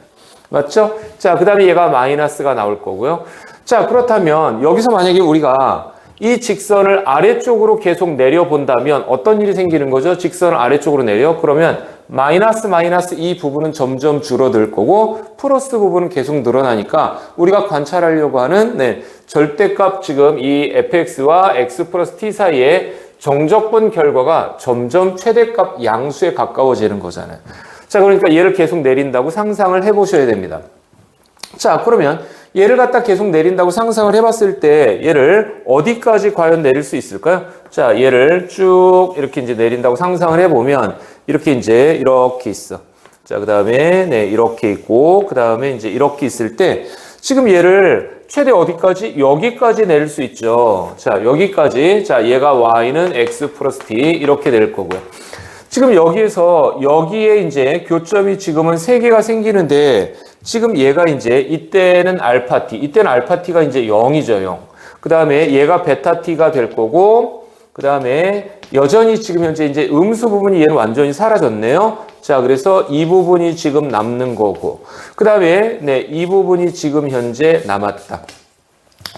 맞죠? 자, 그 다음에 얘가 마이너스가 나올 거고요. 자, 그렇다면 여기서 만약에 우리가 이 직선을 아래쪽으로 계속 내려본다면 어떤 일이 생기는 거죠? 직선을 아래쪽으로 내려? 그러면 마이너스 이 부분은 점점 줄어들 거고 플러스 부분은 계속 늘어나니까 우리가 관찰하려고 하는 절대값 지금 이 fx와 x 플러스 t 사이에 정적분 결과가 점점 최대값 양수에 가까워지는 거잖아요. 자, 그러니까 얘를 계속 내린다고 상상을 해보셔야 됩니다. 자, 그러면 얘를 갖다 계속 내린다고 상상을 해봤을 때 얘를 어디까지 과연 내릴 수 있을까요? 자, 얘를 쭉 이렇게 이제 내린다고 상상을 해보면 이렇게 이제 이렇게 있어. 자, 그 다음에 이렇게 있고 그 다음에 이제 이렇게 있을 때 지금 얘를 최대 어디까지? 여기까지 내릴 수 있죠. 자, 여기까지. 자, 얘가 y는 x 플러스 t 이렇게 될 거고요. 지금 여기에 이제 교점이 지금은 3개가 생기는데 지금 얘가 이제 이때는 알파 t, 이때는 알파 t가 이제 0이죠, 0. 그 다음에 얘가 베타 t가 될 거고, 그 다음에 여전히 지금 현재 이제 음수 부분이 얘는 완전히 사라졌네요. 자, 그래서 이 부분이 지금 남는 거고, 그 다음에 이 부분이 지금 현재 남았다.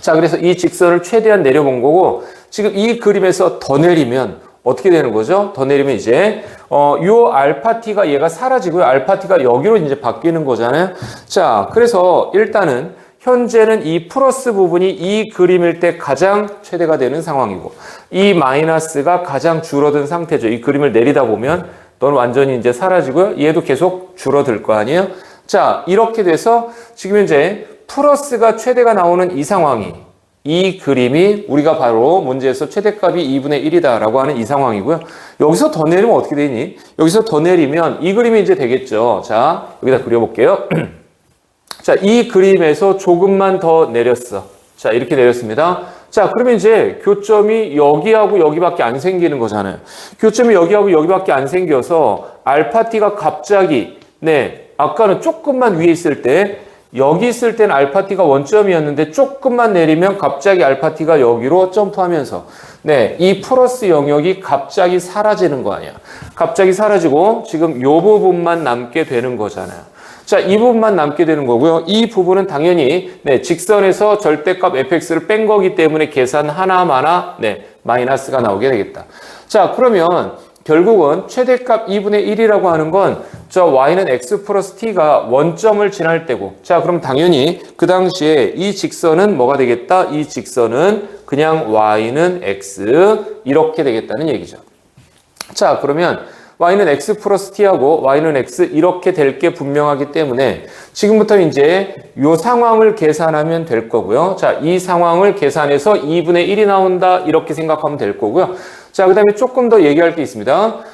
자, 그래서 이 직선을 최대한 내려본 거고, 지금 이 그림에서 더 내리면 어떻게 되는 거죠? 더 내리면 이제 요 알파 t가 얘가 사라지고요. 알파 t가 여기로 이제 바뀌는 거잖아요. 자, 그래서 일단은 현재는 이 플러스 부분이 이 그림일 때 가장 최대가 되는 상황이고 이 마이너스가 가장 줄어든 상태죠. 이 그림을 내리다 보면 넌 완전히 이제 사라지고요. 얘도 계속 줄어들 거 아니에요? 자, 이렇게 돼서 지금 현재 플러스가 최대가 나오는 이 상황이 이 그림이 우리가 바로 문제에서 최대값이 2분의 1이다 라고 하는 이 상황이고요. 여기서 더 내리면 어떻게 되니? 여기서 더 내리면 이 그림이 이제 되겠죠. 자, 여기다 그려볼게요. 자, 이 그림에서 조금만 더 내렸어. 자, 이렇게 내렸습니다. 자, 그러면 이제 교점이 여기하고 여기밖에 안 생기는 거잖아요. 교점이 여기하고 여기밖에 안 생겨서 알파 t가 갑자기 아까는 조금만 위에 있을 때 여기 있을 때는 알파 t가 원점이었는데 조금만 내리면 갑자기 알파 t가 여기로 점프하면서 이 플러스 영역이 갑자기 사라지는 거 아니야. 갑자기 사라지고 지금 이 부분만 남게 되는 거잖아요. 자, 이 부분만 남게 되는 거고요. 이 부분은 당연히 직선에서 절대값 fx를 뺀 거기 때문에 계산 하나마나 마이너스가 나오게 되겠다. 자, 그러면 결국은 최대값 2분의 1이라고 하는 건 저 y는 x 플러스 t가 원점을 지날 때고 자, 그럼 당연히 그 당시에 이 직선은 뭐가 되겠다? 이 직선은 그냥 y는 x 이렇게 되겠다는 얘기죠. 자, 그러면 y는 x 플러스 t하고 y는 x 이렇게 될 게 분명하기 때문에 지금부터 이제 이 상황을 계산하면 될 거고요. 자, 이 상황을 계산해서 2분의 1이 나온다 이렇게 생각하면 될 거고요. 자, 그 다음에 조금 더 얘기할 게 있습니다.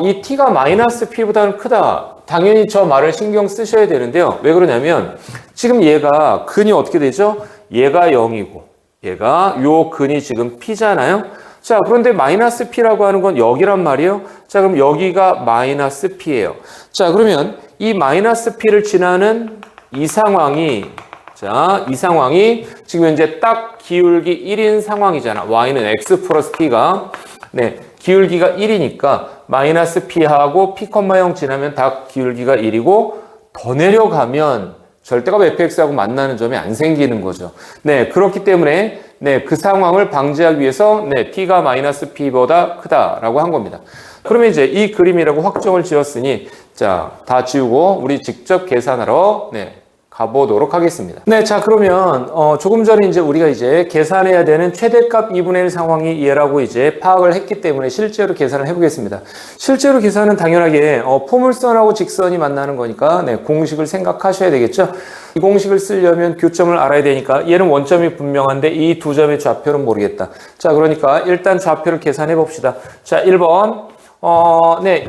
이 t가 마이너스 p보다는 크다. 당연히 저 말을 신경 쓰셔야 되는데요. 왜 그러냐면 지금 얘가 근이 어떻게 되죠? 얘가 0이고 얘가 요 근이 지금 p잖아요. 자, 그런데 마이너스 p라고 하는 건 여기란 말이에요. 자, 그럼 여기가 마이너스 p예요. 자, 그러면 이 마이너스 p를 지나는 이 상황이 자, 이 상황이 지금 현재 딱 기울기 1인 상황이잖아. y는 x 플러스 t가 기울기가 1이니까 마이너스 p하고 p,0 지나면 다 기울기가 1이고 더 내려가면 절대값 fx하고 만나는 점이 안 생기는 거죠. 그렇기 때문에 그 상황을 방지하기 위해서 t가 마이너스 p보다 크다라고 한 겁니다. 그러면 이제 이 그림이라고 확정을 지었으니 자, 다 지우고 우리 직접 계산하러 가보도록 하겠습니다. 자, 그러면 조금 전에 이제 우리가 이제 계산해야 되는 최대값 2분의 1 상황이 얘라고 이제 파악을 했기 때문에 실제로 계산을 해보겠습니다. 실제로 계산은 당연하게 포물선하고 직선이 만나는 거니까 공식을 생각하셔야 되겠죠. 이 공식을 쓰려면 교점을 알아야 되니까 얘는 원점이 분명한데 이 두 점의 좌표는 모르겠다. 자, 그러니까 일단 좌표를 계산해 봅시다. 자, 1번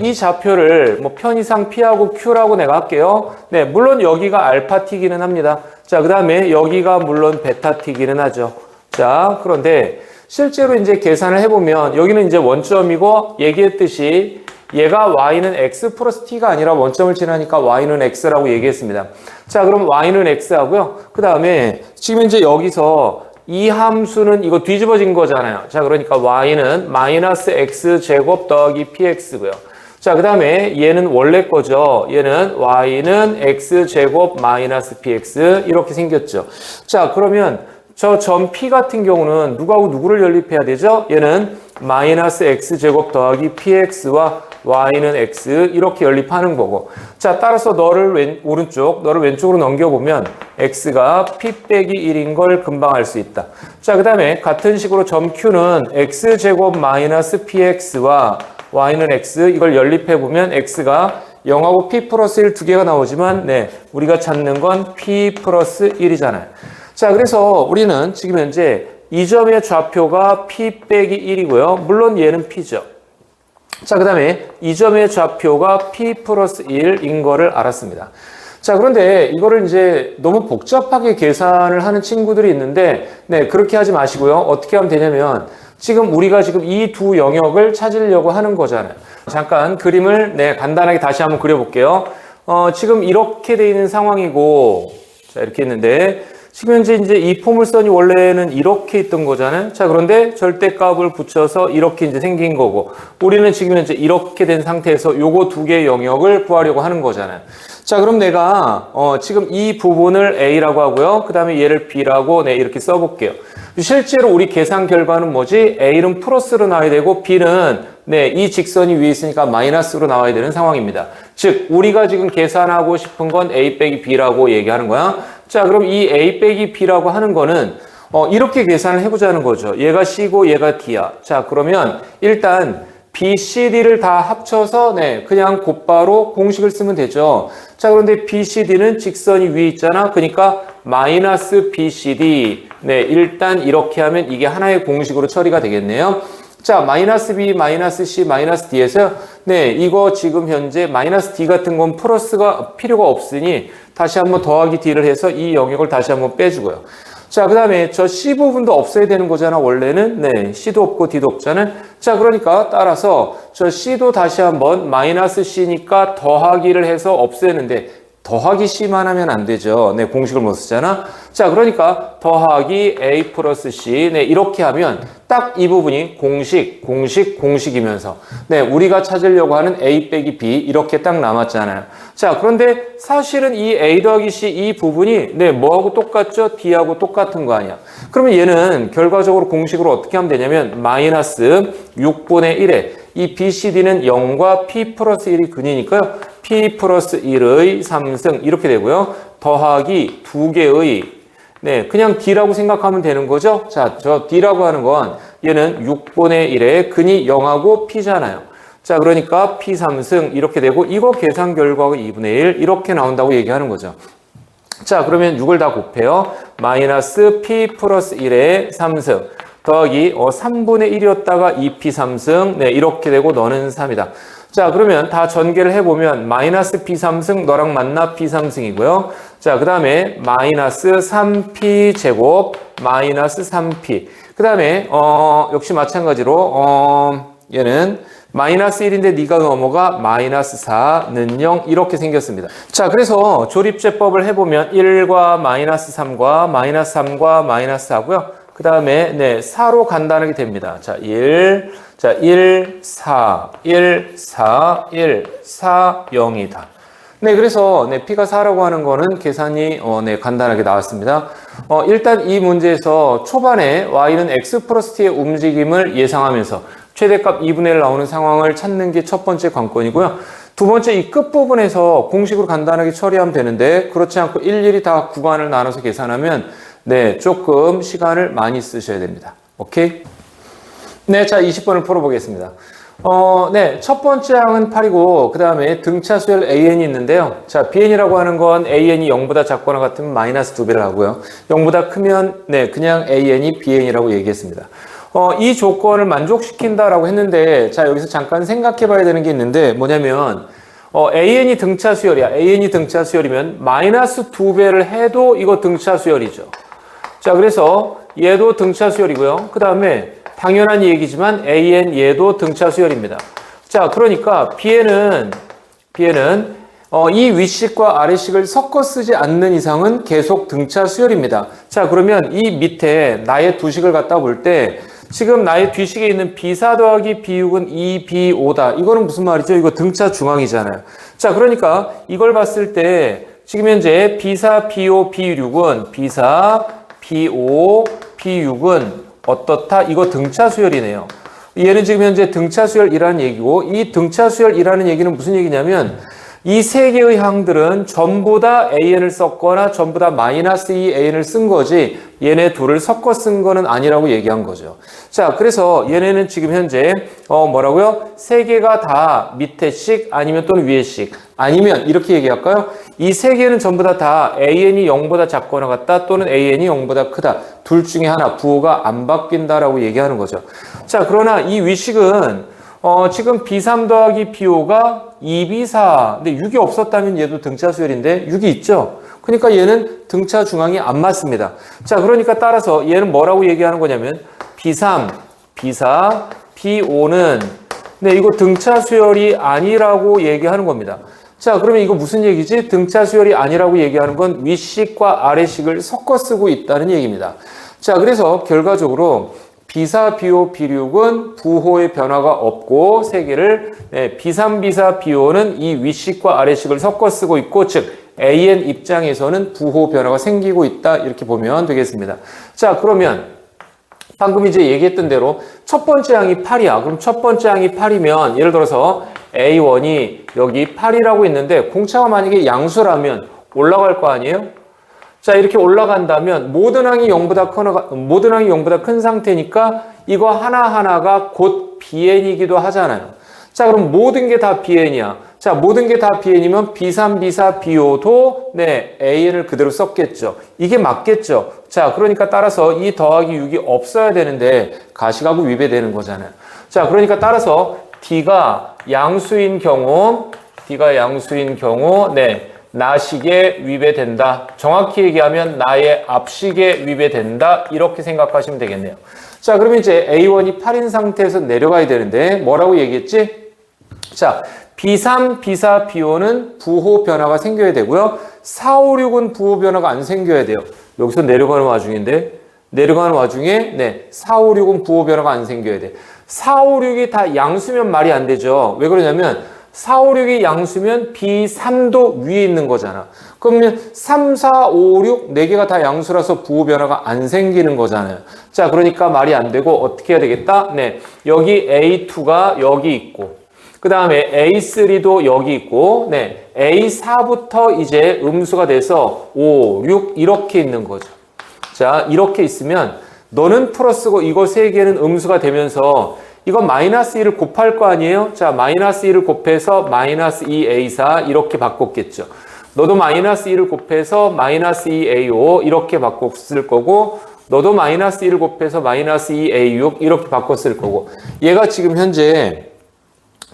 이 좌표를 뭐 편의상 P하고 Q라고 내가 할게요. 물론 여기가 알파 T기는 합니다. 자, 그 다음에 여기가 물론 베타 T기는 하죠. 자, 그런데 실제로 이제 계산을 해보면 여기는 이제 원점이고 얘기했듯이 얘가 y는 x 플러스 t가 아니라 원점을 지나니까 y는 x라고 얘기했습니다. 자, 그럼 y는 x 하고요. 그 다음에 지금 이제 여기서 이 함수는 이거 뒤집어진 거잖아요. 자, 그러니까 y는 마이너스 x 제곱 더하기 px고요. 자, 그 다음에 얘는 원래 거죠. 얘는 y는 x 제곱 마이너스 px 이렇게 생겼죠. 자, 그러면 저 점 p 같은 경우는 누구하고 누구를 연립해야 되죠? 얘는 마이너스 x 제곱 더하기 px와 y는 x 이렇게 연립하는 거고. 자, 따라서 너를 너를 왼쪽으로 넘겨보면 x가 p 빼기 1인 걸 금방 알 수 있다. 자, 그 다음에 같은 식으로 점 q는 x제곱 마이너스 px와 y는 x 이걸 연립해보면 x가 0하고 p 플러스 1 두 개가 나오지만 네, 우리가 찾는 건 p 플러스 1이잖아요. 자, 그래서 우리는 지금 현재 이 점의 좌표가 p 빼기 1이고요. 물론 얘는 p죠. 자, 그 다음에 이 점의 좌표가 p 플러스 1인 거를 알았습니다. 자, 그런데 이거를 이제 너무 복잡하게 계산을 하는 친구들이 있는데, 네, 그렇게 하지 마시고요. 어떻게 하면 되냐면, 우리가 지금 이 두 영역을 찾으려고 하는 거잖아요. 잠깐 그림을, 네, 간단하게 다시 한번 그려볼게요. 지금 이렇게 돼 있는 상황이고, 자, 이렇게 있는데, 지금 현재 이제 이 포물선이 원래는 이렇게 있던 거잖아요. 자, 그런데 절대값을 붙여서 이렇게 이제 생긴 거고, 우리는 지금 현재 이렇게 된 상태에서 요거 두 개의 영역을 구하려고 하는 거잖아요. 자, 그럼 내가 지금 이 부분을 A라고 하고요. 그 다음에 얘를 B라고 네, 이렇게 써볼게요. 실제로 우리 계산 결과는 뭐지? A는 플러스로 나와야 되고 B는 네, 이 직선이 위에 있으니까 마이너스로 나와야 되는 상황입니다. 즉, 우리가 지금 계산하고 싶은 건 A 빼기 B라고 얘기하는 거야. 자, 그럼 이 A 빼기 B라고 하는 거는 이렇게 계산을 해보자는 거죠. 얘가 C고 얘가 D야. 자, 그러면 일단 B, C, D를 다 합쳐서 네, 그냥 곧바로 공식을 쓰면 되죠. 자, 그런데 B, C, D는 직선이 위에 있잖아. 그러니까 마이너스 B, C, D. 네, 일단 이렇게 하면 이게 하나의 공식으로 처리가 되겠네요. 자, 마이너스 B, 마이너스 C, 마이너스 D에서 네, 이거 지금 현재 마이너스 D 같은 건 플러스가 필요가 없으니 다시 한번 더하기 D를 해서 이 영역을 다시 한번 빼주고요. 자, 그 다음에 저 C 부분도 없어야 되는 거잖아, 원래는. 네, C도 없고 D도 없잖아요. 자, 그러니까 따라서 저 C도 다시 한번 마이너스 C니까 더하기를 해서 없애는데 더하기 C만 하면 안 되죠. 네, 공식을 못 쓰잖아. 자, 그러니까 더하기 A 플러스 C. 네, 이렇게 하면 딱 이 부분이 공식이면서 네, 우리가 찾으려고 하는 A 빼기 B 이렇게 딱 남았잖아요. 자, 그런데 사실은 이 A 더하기 C 이 부분이 네, 뭐하고 똑같죠? D하고 똑같은 거 아니야. 그러면 얘는 결과적으로 공식으로 어떻게 하면 되냐면 마이너스 6분의 1에 이 B, C, D는 0과 P 플러스 1이 근이니까요. P 플러스 1의 3승 이렇게 되고요. 더하기 두 개의 네, 그냥 D라고 생각하면 되는 거죠. 자, 저 D라고 하는 건 얘는 6분의 1의 근이 0하고 P잖아요. 자, 그러니까 P 3승 이렇게 되고 이거 계산 결과가 2분의 1 이렇게 나온다고 얘기하는 거죠. 자, 그러면 6을 다 곱해요. 마이너스 P 플러스 1의 3승 더하기 3분의 1이었다가 2P 3승 네, 이렇게 되고 너는 3이다. 자, 그러면 다 전개를 해보면 마이너스 P 3승 너랑 만나 P 3승이고요. 자, 그 다음에 마이너스 3P 제곱 마이너스 3P 그 다음에 역시 마찬가지로 얘는 마이너스 1인데 네가 넘어가 마이너스 4는 0 이렇게 생겼습니다. 자, 그래서 조립제법을 해보면 1과 마이너스 3과 마이너스 3과 마이너스 4고요. 그 다음에 네 4로 간단하게 됩니다. 자, 1, 4, 1, 4, 1, 4, 0이다. 네, 그래서 네, P가 4라고 하는 거는 계산이 네, 간단하게 나왔습니다. 일단 이 문제에서 초반에 Y는 X 플러스 T의 움직임을 예상하면서 최대값 2분의 1 나오는 상황을 찾는 게 첫 번째 관건이고요. 두 번째 이 끝부분에서 공식으로 간단하게 처리하면 되는데 그렇지 않고 일일이 다 구간을 나눠서 계산하면 네, 조금 시간을 많이 쓰셔야 됩니다. 오케이? 네, 자, 20번을 풀어보겠습니다. 네, 첫 번째 항은 8이고, 그 다음에 등차 수열 AN이 있는데요. 자, BN이라고 하는 건 AN이 0보다 작거나 같으면 마이너스 2배를 하고요. 0보다 크면, 네, 그냥 AN이 BN이라고 얘기했습니다. 이 조건을 만족시킨다라고 했는데, 자, 여기서 잠깐 생각해 봐야 되는 게 있는데, 뭐냐면, AN이 등차 수열이야. AN이 등차 수열이면 마이너스 2배를 해도 이거 등차 수열이죠. 자, 그래서 얘도 등차 수열이고요. 그 다음에 당연한 얘기지만 AN 얘도 등차 수열입니다. 자, 그러니까 B에는 이 윗식과 아래식을 섞어 쓰지 않는 이상은 계속 등차 수열입니다. 자, 그러면 이 밑에 나의 두 식을 갖다 볼 때 지금 나의 뒤식에 있는 B4 더하기 B6은 2B5다. 이거는 무슨 말이죠? 이거 등차 중앙이잖아요. 자, 그러니까 이걸 봤을 때 지금 현재 B4, B5, B6은 B4, B5, B6은 어떻다? 이거 등차 수열이네요. 얘는 지금 현재 등차 수열이라는 얘기고, 이 등차 수열이라는 얘기는 무슨 얘기냐면 이 세 개의 항들은 전부 다 AN을 썼거나 전부 다 마이너스 2AN을 쓴 거지 얘네 둘을 섞어 쓴 거는 아니라고 얘기한 거죠. 자, 그래서 얘네는 지금 현재 뭐라고요? 세 개가 다 밑에 씩 아니면 또는 위에 씩 아니면 이렇게 얘기할까요? 이 세 개는 전부 다 AN이 0보다 작거나 같다 또는 AN이 0보다 크다. 둘 중에 하나 부호가 안 바뀐다라고 얘기하는 거죠. 자, 그러나 이 위식은 지금 B3 더하기 B5가 2B4. 근데 6이 없었다면 얘도 등차 수열인데 6이 있죠. 그러니까 얘는 등차 중앙이 안 맞습니다. 자, 그러니까 따라서 얘는 뭐라고 얘기하는 거냐면 B3, B4, B5는 네, 이거 등차 수열이 아니라고 얘기하는 겁니다. 자, 그러면 이거 무슨 얘기지? 등차 수열이 아니라고 얘기하는 건 윗식과 아래식을 섞어 쓰고 있다는 얘기입니다. 자, 그래서 결과적으로 B4, B5, B6은 부호의 변화가 없고 세 개를 B3, B4, B5는 이 윗식과 아래식을 섞어 쓰고 있고 즉 AN 입장에서는 부호 변화가 생기고 있다 이렇게 보면 되겠습니다. 자, 그러면 방금 이제 얘기했던 대로 첫 번째 항이 8이야. 그럼 첫 번째 항이 8이면 예를 들어서 A1이 여기 8이라고 있는데 공차가 만약에 양수라면 올라갈 거 아니에요? 자, 이렇게 올라간다면 모든 항이 0보다 큰 상태니까 이거 하나하나가 곧 BN이기도 하잖아요. 자, 그럼 모든 게 다 BN이야. 자, 모든 게 다 BN이면 B3, B4, B5도 네, AN을 그대로 썼겠죠. 이게 맞겠죠. 자, 그러니까 따라서 이 더하기 6이 없어야 되는데 가시가구 위배되는 거잖아요. 자, 그러니까 따라서 D가 양수인 경우 네, 나식에 위배된다. 정확히 얘기하면 나의 앞식에 위배된다. 이렇게 생각하시면 되겠네요. 자, 그러면 이제 A1이 8인 상태에서 내려가야 되는데 뭐라고 얘기했지? 자, B3, B4, B5는 부호 변화가 생겨야 되고요. 4, 5, 6은 부호 변화가 안 생겨야 돼요. 여기서 내려가는 와중인데 내려가는 와중에 네, 4, 5, 6은 부호 변화가 안 생겨야 돼. 4, 5, 6이 다 양수면 말이 안 되죠. 왜 그러냐면 4, 5, 6이 양수면 B3도 위에 있는 거잖아. 그러면 3, 4, 5, 6, 4개가 다 양수라서 부호 변화가 안 생기는 거잖아요. 자, 그러니까 말이 안 되고 어떻게 해야 되겠다? 네, 여기 A2가 여기 있고 그 다음에 A3도 여기 있고 네, A4부터 이제 음수가 돼서 5, 6 이렇게 있는 거죠. 자, 이렇게 있으면 너는 플러스고 이거 세 개는 음수가 되면서 이거 마이너스 1을 곱할 거 아니에요? 자, 마이너스 1을 곱해서 마이너스 2A4 이렇게 바꿨겠죠. 너도 마이너스 1을 곱해서 마이너스 2A5 이렇게 바꿨을 거고 너도 마이너스 1을 곱해서 마이너스 2A6 이렇게 바꿨을 거고 얘가 지금 현재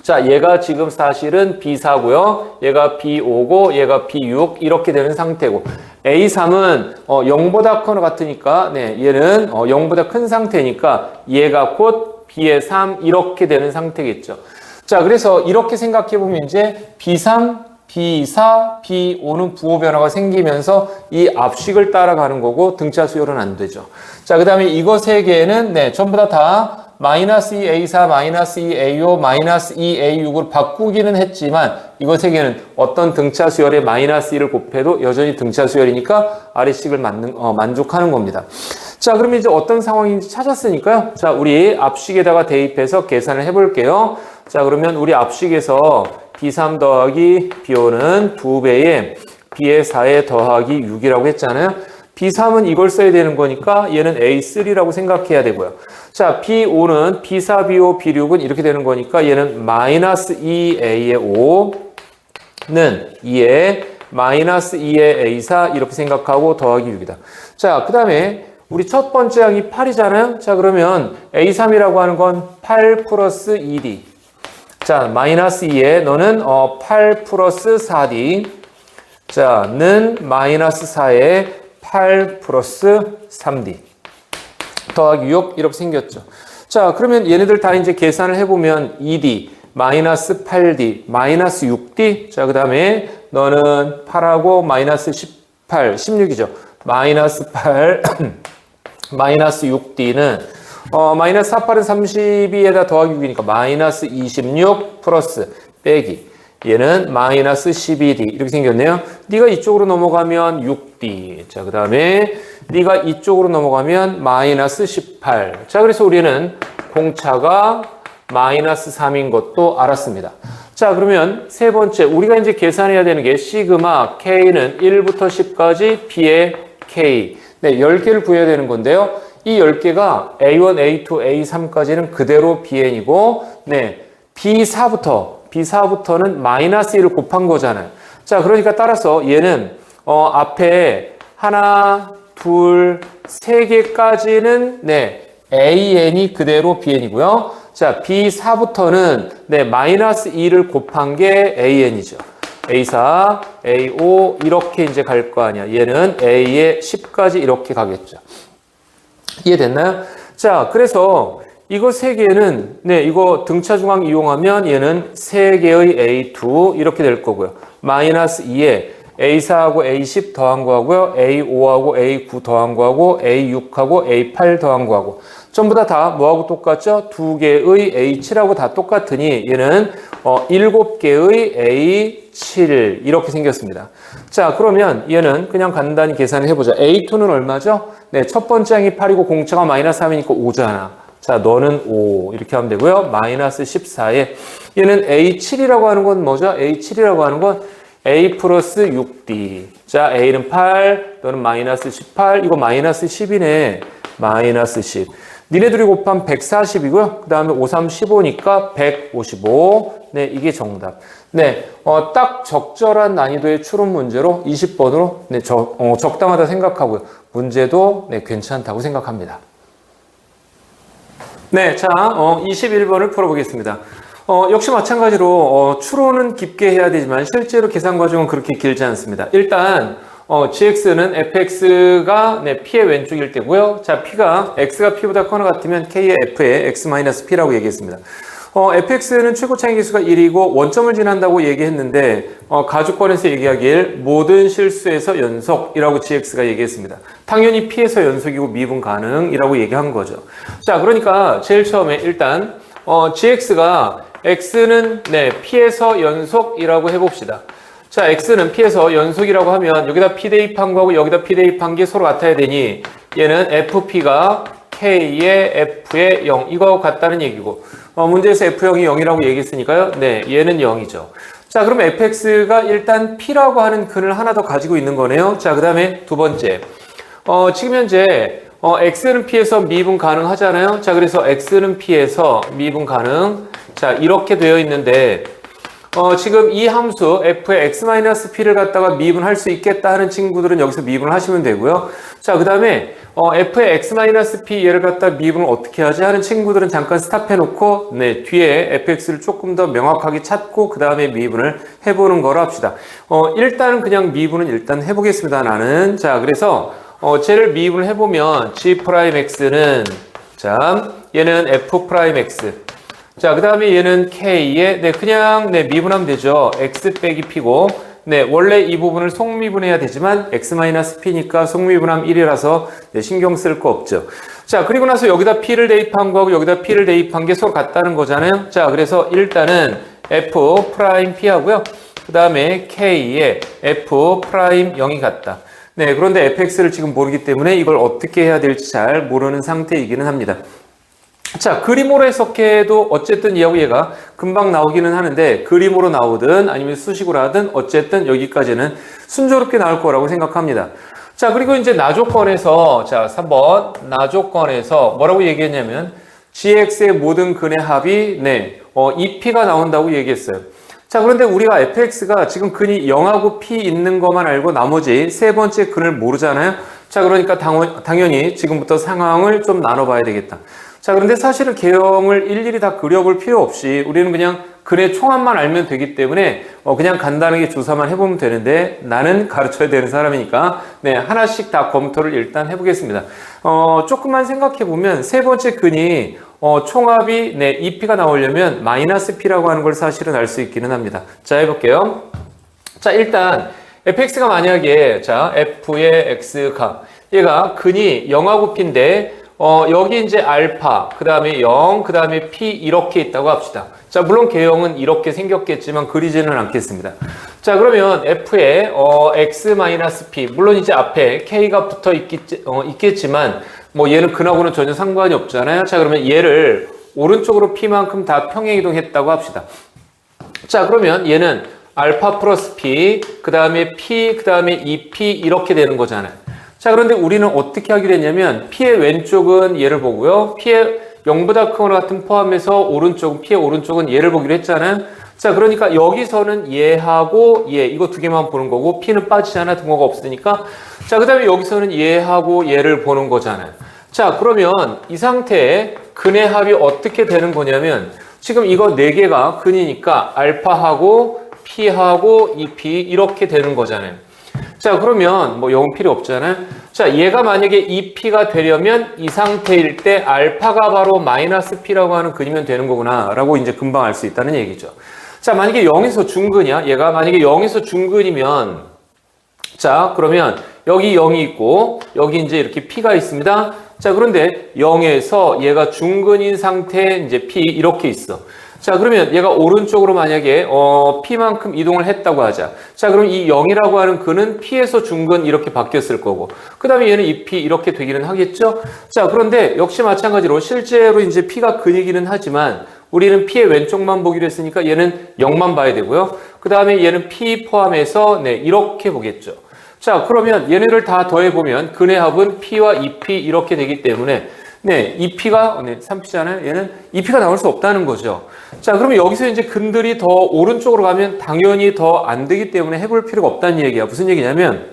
자, 얘가 지금 사실은 B4고요. 얘가 B5고 얘가 B6 이렇게 되는 상태고 A3은 0보다 커나 같으니까 네, 얘는 0보다 큰 상태니까 얘가 곧 B의 3 이렇게 되는 상태겠죠. 자, 그래서 이렇게 생각해 보면 이제 B3, B4, B5는 부호 변화가 생기면서 이 앞식을 따라가는 거고 등차 수열은 안 되죠. 자, 그 다음에 이거 세 개는 네, 전부 다 마이너스 2A4, 마이너스 2A5, 마이너스 2A6으로 바꾸기는 했지만 이거 세 개는 어떤 등차 수열에 마이너스 1을 곱해도 여전히 등차 수열이니까 아래식을 만족하는 겁니다. 자, 그러면 이제 어떤 상황인지 찾았으니까요. 자, 우리 앞식에다가 대입해서 계산을 해볼게요. 자, 그러면 우리 앞식에서 B3 더하기 B5는 2배의 B의 4에 더하기 6이라고 했잖아요. B3은 이걸 써야 되는 거니까 얘는 A3라고 생각해야 되고요. 자, B5는 B4, B5, B6은 이렇게 되는 거니까 얘는 마이너스 2A의 5는 2에 마이너스 2의 A4 이렇게 생각하고 더하기 6이다. 자, 그 다음에 우리 첫 번째 항이 8이잖아요. 자, 그러면 A3이라고 하는 건 8 플러스 2D. 자, 마이너스 2에 너는 8 플러스 4D. 자, 는 마이너스 4에 8 플러스 3D. 더하기 6 이렇게 생겼죠. 자, 그러면 얘네들 다 이제 계산을 해보면 2D, 마이너스 8D, 마이너스 6D. 자, 그 다음에 너는 8하고 마이너스 18, 16이죠. 마이너스 8, 마이너스 6D는 마이너스 4, 8은 32에다 더하기 6이니까 마이너스 26 플러스 빼기. 얘는 마이너스 12D 이렇게 생겼네요. 네가 이쪽으로 넘어가면 6D. 자, 그 다음에 네가 이쪽으로 넘어가면 마이너스 18. 자, 그래서 우리는 공차가 마이너스 3인 것도 알았습니다. 자, 그러면 세 번째, 우리가 이제 계산해야 되는 게 시그마 K는 1부터 10까지 B의 K. 네, 10개를 구해야 되는 건데요. 이 10개가 A1, A2, A3까지는 그대로 BN이고, 네, B4부터는 마이너스 1을 곱한 거잖아요. 자, 그러니까 따라서 얘는, 앞에 하나, 둘, 세 개까지는, 네, AN이 그대로 BN이고요. 자, B4부터는, 네, 마이너스 2를 곱한 게 AN이죠. A4, A5, 이렇게 이제 갈 거 아니야. 얘는 A에 10까지 이렇게 가겠죠. 이해됐나요? 자, 그래서 이거 세 개는, 네, 이거 등차 중앙 이용하면 얘는 세 개의 A2 이렇게 될 거고요. 마이너스 2에 A4하고 A10 더한 거하고요. A5하고 A9 더한 거하고 A6하고 A8 더한 거하고 전부 다 뭐하고 똑같죠? 두 개의 A7하고 다 똑같으니 얘는 7개의 A7 이렇게 생겼습니다. 자, 그러면 얘는 그냥 간단히 계산을 해보자. A2는 얼마죠? 네, 첫 번째 항이 8이고 공차가 마이너스 3이니까 5잖아. 자, 너는 5 이렇게 하면 되고요. 마이너스 14에 얘는 A7이라고 하는 건 뭐죠? A7이라고 하는 건 A 플러스 6D. 자, A는 8, 너는 마이너스 18, 이거 마이너스 10이네. 마이너스 10. 니네들이 곱하면 140이고요. 그 다음에 5, 3, 15니까 155. 네, 이게 정답. 네, 딱 적절한 난이도의 추론 문제로 20번으로 네, 적당하다 생각하고요. 문제도 네, 괜찮다고 생각합니다. 네, 자, 21번을 풀어보겠습니다. 역시 마찬가지로 추론은 깊게 해야 되지만 실제로 계산 과정은 그렇게 길지 않습니다. 일단 gx는 fx가 네, p의 왼쪽일 때고요. 자, p가 x가 p보다 커나 같으면 k의 f의 x-p라고 얘기했습니다. fx는 최고 차이기수가 1이고 원점을 지난다고 얘기했는데 가주권에서 얘기하길 모든 실수에서 연속이라고 gx가 얘기했습니다. 당연히 p에서 연속이고 미분 가능이라고 얘기한 거죠. 자, 그러니까 제일 처음에 일단 gx가 x는 네, p에서 연속이라고 해봅시다. 자, x는 p에서 연속이라고 하면 여기다 p 대입한 거하고 여기다 p 대입한 게 서로 같아야 되니 얘는 fp가 k의 f의 0 이거하고 같다는 얘기고 문제에서 f0이 0이라고 얘기했으니까요. 네, 얘는 0이죠. 자, 그럼 fx가 일단 p라고 하는 근을 하나 더 가지고 있는 거네요. 자, 그 다음에 두 번째 지금 현재 x는 p에서 미분 가능하잖아요. 자, 그래서 x는 p에서 미분 가능. 자, 이렇게 되어 있는데 지금 이 함수 f의 x-p를 갖다가 미분할 수 있겠다 하는 친구들은 여기서 미분을 하시면 되고요. 자, 그 다음에 f의 x-p 얘를 갖다 미분을 어떻게 하지 하는 친구들은 잠깐 스탑해 놓고 네, 뒤에 fx를 조금 더 명확하게 찾고 그 다음에 미분을 해보는 거로 합시다. 일단은 그냥 미분은 일단 해보겠습니다. 나는. 자, 그래서 쟤를 미분을 해보면 g'x는 자, 얘는 f'x. 자, 그 다음에 얘는 k에 네, 그냥 네, 미분하면 되죠. x 빼기 p고 네, 원래 이 부분을 속미분해야 되지만 x-p니까 속미분하면 1이라서 네, 신경 쓸 거 없죠. 자, 그리고 나서 여기다 p를 대입한 거하고 여기다 p를 대입한 게 서로 같다는 거잖아요. 자, 그래서 일단은 f'' 하고요. 그 다음에 k에 f'0이 같다. 네, 그런데 fx를 지금 모르기 때문에 이걸 어떻게 해야 될지 잘 모르는 상태이기는 합니다. 자, 그림으로 해석해도 어쨌든 얘하고 얘가 금방 나오기는 하는데 그림으로 나오든 아니면 수식으로 하든 어쨌든 여기까지는 순조롭게 나올 거라고 생각합니다. 자, 그리고 이제 나조건에서 자, 3번 나조건에서 뭐라고 얘기했냐면 gx의 모든 근의 합이 네, 2p가 나온다고 얘기했어요. 자, 그런데 우리가 fx가 지금 근이 0하고 p 있는 것만 알고 나머지 세 번째 근을 모르잖아요. 자, 그러니까 당연히 지금부터 상황을 좀 나눠봐야 되겠다. 자, 그런데 사실은 개형을 일일이 다 그려볼 필요 없이 우리는 그냥 근의 총합만 알면 되기 때문에 그냥 간단하게 조사만 해보면 되는데 나는 가르쳐야 되는 사람이니까 네, 하나씩 다 검토를 일단 해보겠습니다. 조금만 생각해보면 세 번째 근이 총합이 네, 2p가 나오려면 마이너스 p라고 하는 걸 사실은 알 수 있기는 합니다. 자, 해볼게요. 자, 일단 fx가 만약에 자, f의 x가 얘가 근이 0하고 p인데 여기 이제 알파, 그 다음에 0, 그 다음에 p 이렇게 있다고 합시다. 자, 물론 개형은 이렇게 생겼겠지만 그리지는 않겠습니다. 자, 그러면 f의 x-p, 물론 이제 앞에 k가 붙어 있겠지만 뭐 얘는 근하고는 전혀 상관이 없잖아요. 자, 그러면 얘를 오른쪽으로 P만큼 다 평행이동했다고 합시다. 자, 그러면 얘는 알파 플러스 P, 그 다음에 P, 그 다음에 2P 이렇게 되는 거잖아요. 자, 그런데 우리는 어떻게 하기로 했냐면 P의 왼쪽은 얘를 보고요. P의 0보다 큰 거 같은 포함해서 오른쪽은 P의 오른쪽은 얘를 보기로 했잖아요. 자, 그러니까 여기서는 얘하고 얘 이거 두 개만 보는 거고 P는 빠지잖아. 등호가 없으니까. 자, 그 다음에 여기서는 얘하고 얘를 보는 거잖아요. 자, 그러면 이 상태에 근의 합이 어떻게 되는 거냐면 지금 이거 4개가 근이니까 알파하고 P하고 2P 이렇게 되는 거잖아요. 자, 그러면 뭐 0 필요 없잖아요. 자, 얘가 만약에 2P가 되려면 이 상태일 때 알파가 바로 마이너스 P라고 하는 근이면 되는 거구나 라고 이제 금방 알 수 있다는 얘기죠. 자, 만약에 0에서 중근이야. 얘가 만약에 0에서 중근이면 자, 그러면 여기 0이 있고 여기 이제 이렇게 P가 있습니다. 자, 그런데 0에서 얘가 중근인 상태에 이제 P 이렇게 있어. 자, 그러면 얘가 오른쪽으로 만약에 P만큼 이동을 했다고 하자. 자, 그럼 이 0이라고 하는 근은 P에서 중근 이렇게 바뀌었을 거고 그 다음에 얘는 2P 이렇게 되기는 하겠죠. 자, 그런데 역시 마찬가지로 실제로 이제 P가 근이기는 하지만 우리는 P의 왼쪽만 보기로 했으니까 얘는 0만 봐야 되고요. 그 다음에 얘는 P 포함해서 네, 이렇게 보겠죠. 자, 그러면 얘네를 다 더해보면 근의 합은 P와 2P 이렇게 되기 때문에 네, 2P가 3P잖아요. 얘는 2P가 나올 수 없다는 거죠. 자, 그러면 여기서 이제 근들이 더 오른쪽으로 가면 당연히 더 안 되기 때문에 해볼 필요가 없다는 얘기야. 무슨 얘기냐면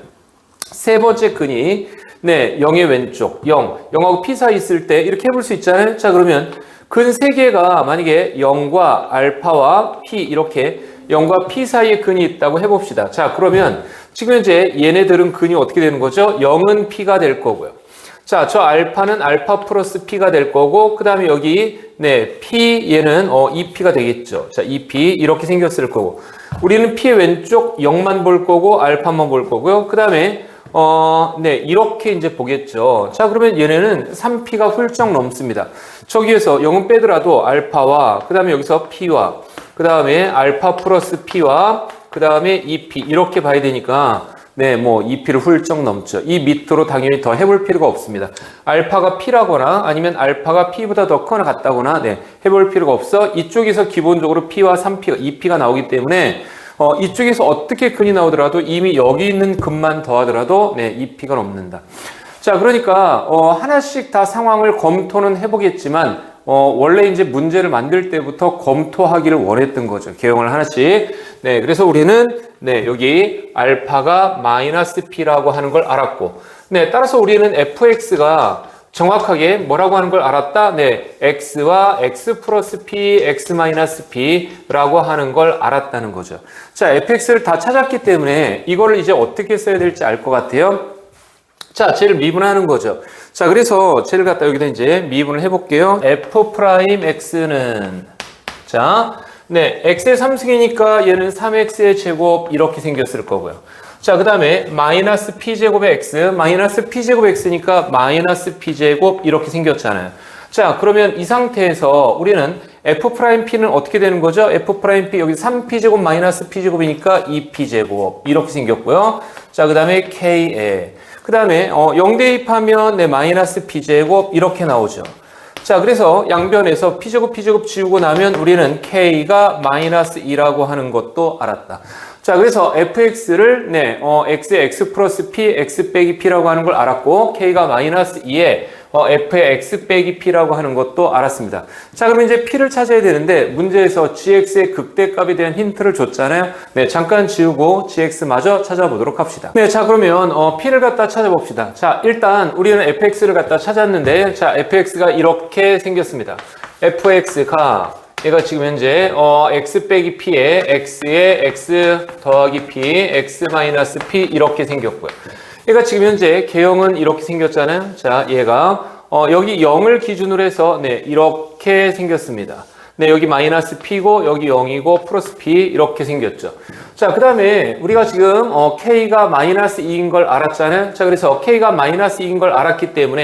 세 번째 근이 네, 0의 왼쪽 0하고 P 사이 있을 때 이렇게 해볼 수 있잖아요. 자, 그러면 근 3개가 만약에 0과 알파와 P 이렇게 0과 P 사이에 근이 있다고 해봅시다. 자, 그러면 지금 이제 얘네들은 근이 어떻게 되는 거죠? 0은 P가 될 거고요. 자, 저 알파는 알파 플러스 P가 될 거고 그 다음에 여기 네, P 얘는 2P가 되겠죠. 자, 2P 이렇게 생겼을 거고 우리는 P의 왼쪽 0만 볼 거고 알파만 볼 거고요. 그 다음에 네, 이렇게 이제 보겠죠. 자, 그러면 얘네는 3P가 훌쩍 넘습니다. 저기에서 0은 빼더라도 알파와 그 다음에 여기서 P와 그 다음에 알파 플러스 P와 그 다음에 2P 이렇게 봐야 되니까 네, 뭐 2P를 훌쩍 넘죠. 이 밑으로 당연히 더 해볼 필요가 없습니다. 알파가 P라거나 아니면 알파가 P보다 더 크거나 같다거나 네, 해볼 필요가 없어. 이쪽에서 기본적으로 P와 3P가 2P가 나오기 때문에 이쪽에서 어떻게 근이 나오더라도 이미 여기 있는 근만 더하더라도 네, 2P가 넘는다. 자, 그러니까 하나씩 다 상황을 검토는 해보겠지만 원래 이제 문제를 만들 때부터 검토하기를 원했던 거죠. 개형을 하나씩. 네, 그래서 우리는 네, 여기 알파가 마이너스 P라고 하는 걸 알았고 네, 따라서 우리는 fx가 정확하게 뭐라고 하는 걸 알았다? 네, x와 x 플러스 p, x 마이너스 p라고 하는 걸 알았다는 거죠. 자, fx를 다 찾았기 때문에 이거를 이제 어떻게 써야 될지 알 것 같아요. 자, 쟤를 미분하는 거죠. 자, 그래서 쟤를 갖다 여기다 이제 미분을 해볼게요. f'x는 자, 네, x의 3승이니까 얘는 3x의 제곱 이렇게 생겼을 거고요. 자, 그 다음에 마이너스 p제곱의 x, 마이너스 p제곱 x니까 마이너스 p제곱 이렇게 생겼잖아요. 자, 그러면 이 상태에서 우리는 f'p는 어떻게 되는 거죠? f'p 여기 3p제곱 마이너스 p제곱이니까 2p제곱 이렇게 생겼고요. 자, 그 다음에 k에 그 다음에 0 대입하면 네, 마이너스 p제곱 이렇게 나오죠. 자, 그래서 양변에서 p제곱 지우고 나면 우리는 k가 마이너스 2라고 하는 것도 알았다. 자, 그래서 fx를 네, x의 x 플러스 p, x 빼기 p라고 하는 걸 알았고 k가 마이너스 2에 f의 x 빼기 p라고 하는 것도 알았습니다. 자, 그럼 이제 p를 찾아야 되는데 문제에서 gx의 극대값에 대한 힌트를 줬잖아요. 네, 잠깐 지우고 gx마저 찾아보도록 합시다. 네, 자, 그러면 p를 갖다 찾아봅시다. 자, 일단 우리는 fx를 갖다 찾았는데 자, fx가 이렇게 생겼습니다. fx가 얘가 지금 현재 x 빼기 p에 x에 x 더하기 p, x 마이너스 p 이렇게 생겼고요. 얘가 지금 현재 개형은 이렇게 생겼잖아요. 자, 얘가 여기 0을 기준으로 해서 네, 이렇게 생겼습니다. 네, 여기 마이너스 p고 여기 0이고 플러스 p 이렇게 생겼죠. 자, 그 다음에 우리가 지금 k가 마이너스 2인 걸 알았잖아요. 자, 그래서 k가 마이너스 2인 걸 알았기 때문에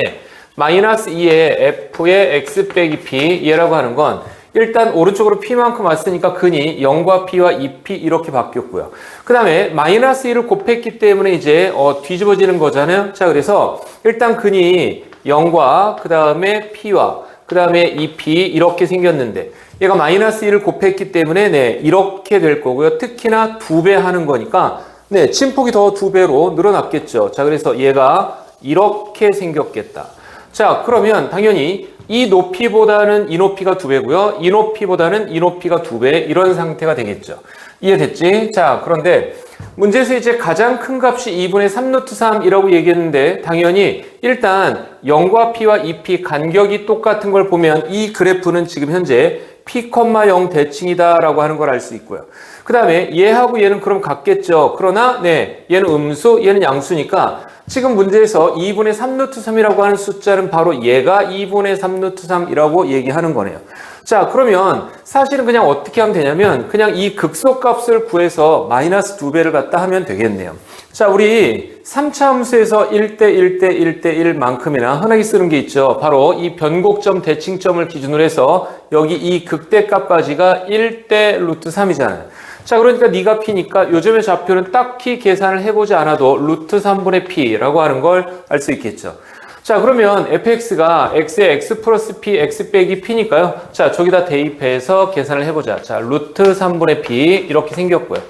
마이너스 2의 f의 x 빼기 p 얘라고 하는 건 일단 오른쪽으로 p만큼 왔으니까 근이 0과 p와 2p 이렇게 바뀌었고요. 그 다음에 마이너스 1을 곱했기 때문에 이제 뒤집어지는 거잖아요. 자, 그래서 일단 근이 0과 그 다음에 p와 그 다음에 이 P 이렇게 생겼는데 얘가 마이너스 1을 곱했기 때문에 네, 이렇게 될 거고요. 특히나 2배 하는 거니까 네, 침폭이 더 2배로 늘어났겠죠. 자, 그래서 얘가 이렇게 생겼겠다. 자, 그러면 당연히 이 높이보다는 이 높이가 2배고요. 이 높이보다는 이 높이가 2배 이런 상태가 되겠죠. 이해됐지? 자, 그런데 문제에서 이제 가장 큰 값이 2분의 3루트 3이라고 얘기했는데 당연히 일단 0과 P와 2P 간격이 똑같은 걸 보면 이 그래프는 지금 현재 P,0 대칭이다 라고 하는 걸 알 수 있고요. 그 다음에 얘하고 얘는 그럼 같겠죠. 그러나 네, 얘는 음수, 얘는 양수니까 지금 문제에서 2분의 3루트 3이라고 하는 숫자는 바로 얘가 2분의 3루트 3이라고 얘기하는 거네요. 자, 그러면 사실은 그냥 어떻게 하면 되냐면 그냥 이 극소값을 구해서 마이너스 2배를 갖다 하면 되겠네요. 자, 우리 3차 함수에서 1대 1대 1대 1만큼이나 흔하게 쓰는 게 있죠. 바로 이 변곡점 대칭점을 기준으로 해서 여기 이 극대값까지가 1대 루트 3이잖아요. 자, 그러니까 네가 P니까 요즘의 좌표는 딱히 계산을 해보지 않아도 루트 3분의 P라고 하는 걸 알 수 있겠죠. 자, 그러면 fx가 x에 x 플러스 p, x 빼기 p니까요. 자, 저기다 대입해서 계산을 해보자. 자, 루트 3분의 p 이렇게 생겼고요.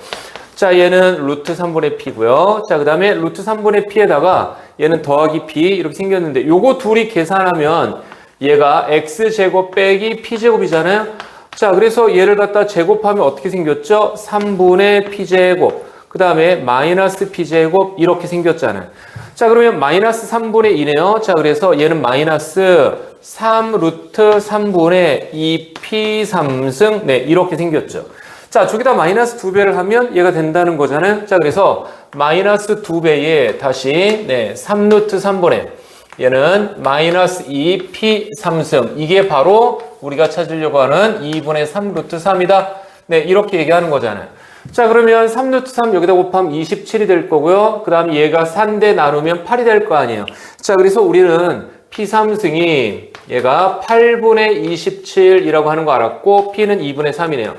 자, 얘는 루트 3분의 p고요. 자, 그 다음에 루트 3분의 p에다가 얘는 더하기 p 이렇게 생겼는데 요거 둘이 계산하면 얘가 x제곱 빼기 p제곱이잖아요. 자, 그래서 얘를 갖다 제곱하면 어떻게 생겼죠? 3분의 p제곱, 그 다음에 마이너스 p제곱 이렇게 생겼잖아요. 자, 그러면 마이너스 3분의 2네요. 자, 그래서 얘는 마이너스 3 루트 3분의 2p 3승 네, 이렇게 생겼죠. 자, 저기다 마이너스 2배를 하면 얘가 된다는 거잖아요. 자, 그래서 마이너스 2배에 다시 네, 3 루트 3분의 얘는 마이너스 2p 3승 이게 바로 우리가 찾으려고 하는 2분의 3 루트 3이다. 네, 이렇게 얘기하는 거잖아요. 자, 그러면 3 루트 3 여기다 곱하면 27이 될 거고요. 그 다음 얘가 4인데 나누면 8이 될 거 아니에요. 자, 그래서 우리는 P3승이 얘가 8분의 27이라고 하는 거 알았고 P는 2분의 3이네요.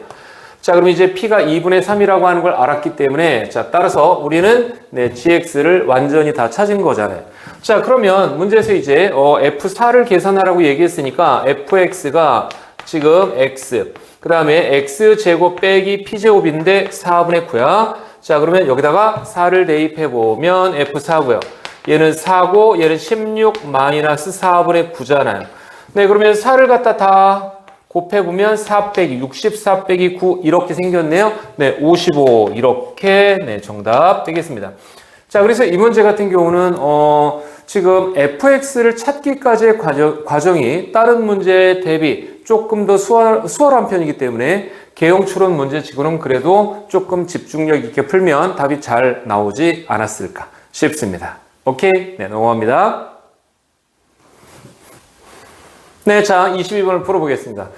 자, 그럼 이제 P가 2분의 3이라고 하는 걸 알았기 때문에 자, 따라서 우리는 네, GX를 완전히 다 찾은 거잖아요. 자, 그러면 문제에서 이제 F4를 계산하라고 얘기했으니까 FX가 지금 X 그 다음에 X제곱 빼기 P제곱인데 4분의 9야. 자, 그러면 여기다가 4를 대입해보면 F4고요. 얘는 4고 얘는 16 마이너스 4분의 9잖아요. 네, 그러면 4를 갖다 다 곱해보면 4 빼기 64 빼기 9 이렇게 생겼네요. 네, 55 이렇게 네, 정답 되겠습니다. 자, 그래서 이 문제 같은 경우는 지금 fx를 찾기까지의 과정이 다른 문제 대비 조금 더 수월한 편이기 때문에 개형 추론 문제치고는 그래도 조금 집중력 있게 풀면 답이 잘 나오지 않았을까 싶습니다. 오케이? 네, 넘어갑니다. 네, 자, 22번을 풀어보겠습니다.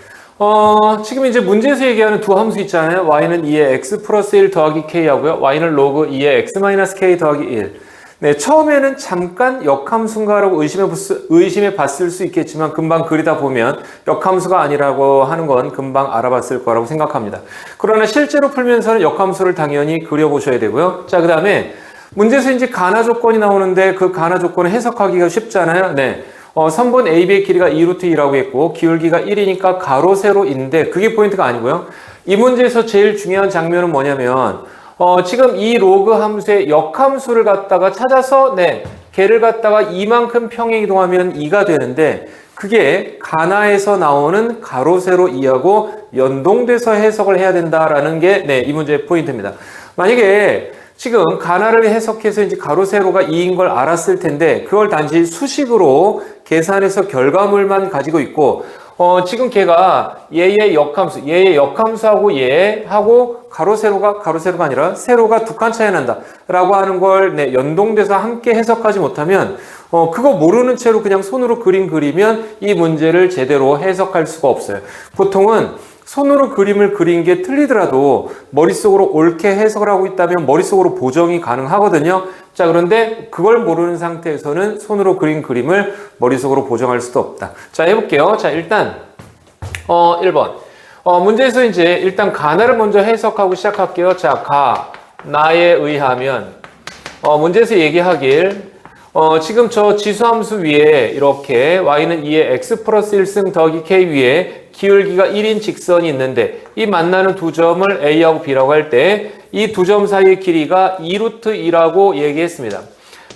지금 이제 문제에서 얘기하는 두 함수 있잖아요. y는 2의 x 플러스 1 더하기 k 하고요. y는 로그 2의 x 마이너스 k 더하기 1. 네, 처음에는 잠깐 역함수인가라고 의심해 봤을 수 있겠지만 금방 그리다 보면 역함수가 아니라고 하는 건 금방 알아봤을 거라고 생각합니다. 그러나 실제로 풀면서는 역함수를 당연히 그려보셔야 되고요. 자, 그 다음에 문제에서 이제 가나 조건이 나오는데 그 가나 조건을 해석하기가 쉽잖아요. 네. 선분 AB의 길이가 2루트 2라고 했고 기울기가 1이니까 가로 세로인데 그게 포인트가 아니고요. 이 문제에서 제일 중요한 장면은 뭐냐면 지금 이 로그 함수의 역함수를 갖다가 찾아서 네, 걔를 갖다가 이만큼 평행이동하면 2가 되는데 그게 가나에서 나오는 가로 세로 2하고 연동돼서 해석을 해야 된다라는 게 네, 이 문제의 포인트입니다. 만약에 지금 가나를 해석해서 이제 가로 세로가 2인 걸 알았을 텐데 그걸 단지 수식으로 계산해서 결과물만 가지고 있고 지금 걔가 얘의 역함수하고 얘하고 가로 세로가 아니라 세로가 두 칸 차이 난다 라고 하는 걸 네, 연동돼서 함께 해석하지 못하면 그거 모르는 채로 그냥 손으로 그리면 이 문제를 제대로 해석할 수가 없어요. 보통은 손으로 그림을 그린 게 틀리더라도 머릿속으로 옳게 해석을 하고 있다면 머릿속으로 보정이 가능하거든요. 자, 그런데 그걸 모르는 상태에서는 손으로 그린 그림을 머릿속으로 보정할 수도 없다. 자, 해볼게요. 자, 일단 1번 문제에서 이제 일단 가나를 먼저 해석하고 시작할게요. 자, 가나에 의하면 문제에서 얘기하길 지금 저 지수함수 위에 이렇게 y는 2의 x 플러스 1승 더하기 k 위에 기울기가 1인 직선이 있는데 이 만나는 두 점을 a하고 b라고 할 때 이 두 점 사이의 길이가 2루트 2라고 얘기했습니다.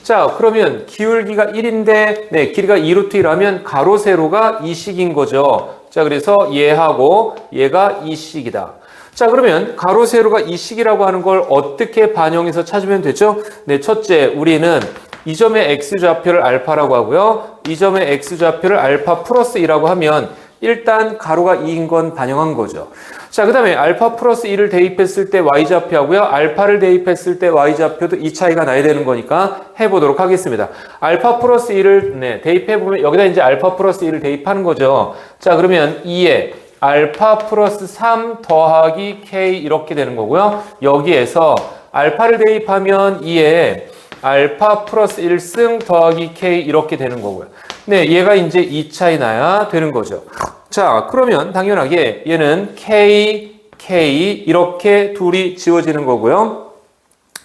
자, 그러면 기울기가 1인데 네, 길이가 2루트 2라면 가로 세로가 2식인 거죠. 자, 그래서 얘하고 얘가 2식이다. 자, 그러면 가로 세로가 2식이라고 하는 걸 어떻게 반영해서 찾으면 되죠? 네, 첫째, 우리는 이 점의 x좌표를 알파라고 하고요. 이 점의 x좌표를 알파 플러스 2라고 하면 일단 가로가 2인 건 반영한 거죠. 자, 그 다음에 알파 플러스 2를 대입했을 때 y좌표하고요. 알파를 대입했을 때 y좌표도 이 차이가 나야 되는 거니까 해보도록 하겠습니다. 알파 플러스 2를 네, 대입해보면 여기다 이제 알파 플러스 2를 대입하는 거죠. 자, 그러면 2에 알파 플러스 3 더하기 k 이렇게 되는 거고요. 여기에서 알파를 대입하면 2에 알파 플러스 1승 더하기 k 이렇게 되는 거고요. 네, 얘가 이제 2차이 나야 되는 거죠. 자, 그러면 당연하게 얘는 k, k 이렇게 둘이 지워지는 거고요.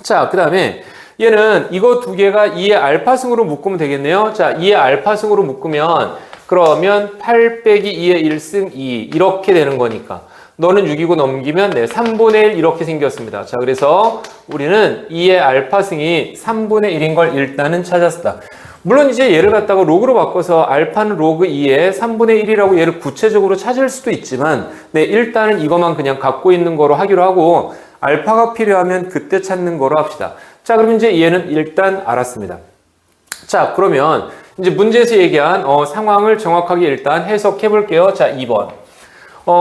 자, 그 다음에 얘는 이거 두 개가 2의 알파승으로 묶으면 되겠네요. 자, 2의 알파승으로 묶으면 그러면 8 빼기 2의 1승 2 이렇게 되는 거니까 너는 6이고 넘기면 네, 3분의 1 이렇게 생겼습니다. 자, 그래서 우리는 2의 알파승이 3분의 1인 걸 일단은 찾았다. 물론 이제 얘를 갖다가 로그로 바꿔서 알파는 로그 2의 3분의 1이라고 얘를 구체적으로 찾을 수도 있지만 네, 일단은 이것만 그냥 갖고 있는 거로 하기로 하고 알파가 필요하면 그때 찾는 거로 합시다. 자, 그럼 이제 얘는 일단 알았습니다. 자, 그러면 이제 문제에서 얘기한 상황을 정확하게 일단 해석해 볼게요. 자, 2번.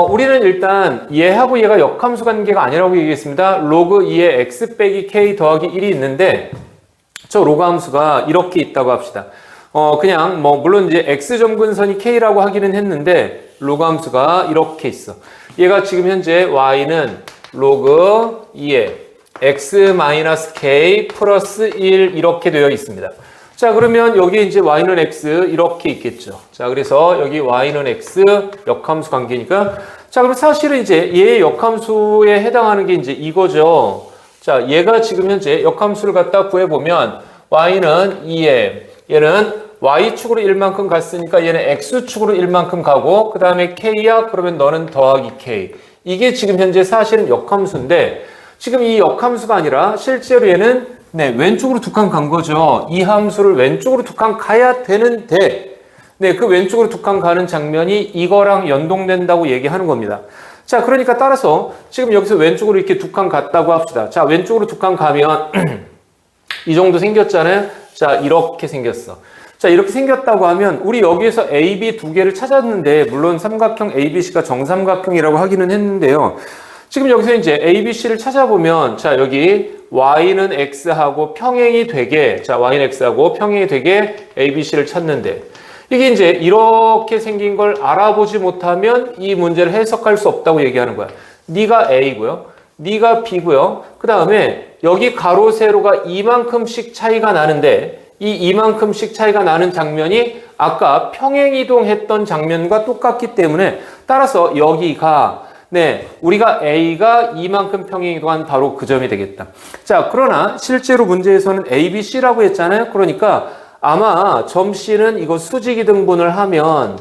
우리는 일단 얘하고 얘가 역함수 관계가 아니라고 얘기했습니다. 로그 2의 x 빼기 k 더하기 1이 있는데 저 로그 함수가 이렇게 있다고 합시다. 그냥 물론 이제 x 점근선이 k라고 하기는 했는데 로그 함수가 이렇게 있어. 얘가 지금 현재 y는 로그 2의 x-k 플러스 1 이렇게 되어 있습니다. 자, 그러면 여기 이제 y는 x 이렇게 있겠죠. 자, 그래서 여기 y는 x 역함수 관계니까 자, 그럼 사실은 이제 얘의 역함수에 해당하는 게 이제 이거죠. 자, 얘가 지금 현재 역함수를 갖다 구해보면 y는 2에 얘는 y축으로 1만큼 갔으니까 얘는 x축으로 1만큼 가고 그 다음에 k야 그러면 너는 더하기 k 이게 지금 현재 사실은 역함수인데 지금 이 역함수가 아니라 실제로 얘는 네, 왼쪽으로 두 칸 간 거죠. 이 함수를 왼쪽으로 두 칸 가야 되는데 네, 그 왼쪽으로 두 칸 가는 장면이 이거랑 연동된다고 얘기하는 겁니다. 자, 그러니까 따라서 지금 여기서 왼쪽으로 이렇게 두 칸 갔다고 합시다. 자, 왼쪽으로 두 칸 가면 이 정도 생겼잖아요. 자, 이렇게 생겼어. 자, 이렇게 생겼다고 하면 우리 여기에서 A, B 두 개를 찾았는데 물론 삼각형 ABC가 정삼각형이라고 하기는 했는데요. 지금 여기서 이제 ABC를 찾아보면 자, 여기 Y는 X하고 평행이 되게 자, Y는 X하고 평행이 되게 ABC를 찾는데 이게 이제 이렇게 생긴 걸 알아보지 못하면 이 문제를 해석할 수 없다고 얘기하는 거야. 네가 A고요. 네가 B고요. 그 다음에 여기 가로 세로가 이만큼씩 차이가 나는데 이 이만큼씩 차이가 나는 장면이 아까 평행이동했던 장면과 똑같기 때문에 따라서 여기가 네, 우리가 A가 이만큼 평행이동한 바로 그 점이 되겠다. 자, 그러나 실제로 문제에서는 A, B, C라고 했잖아요. 그러니까 아마 점 C는 이거 수직이 등분을 하면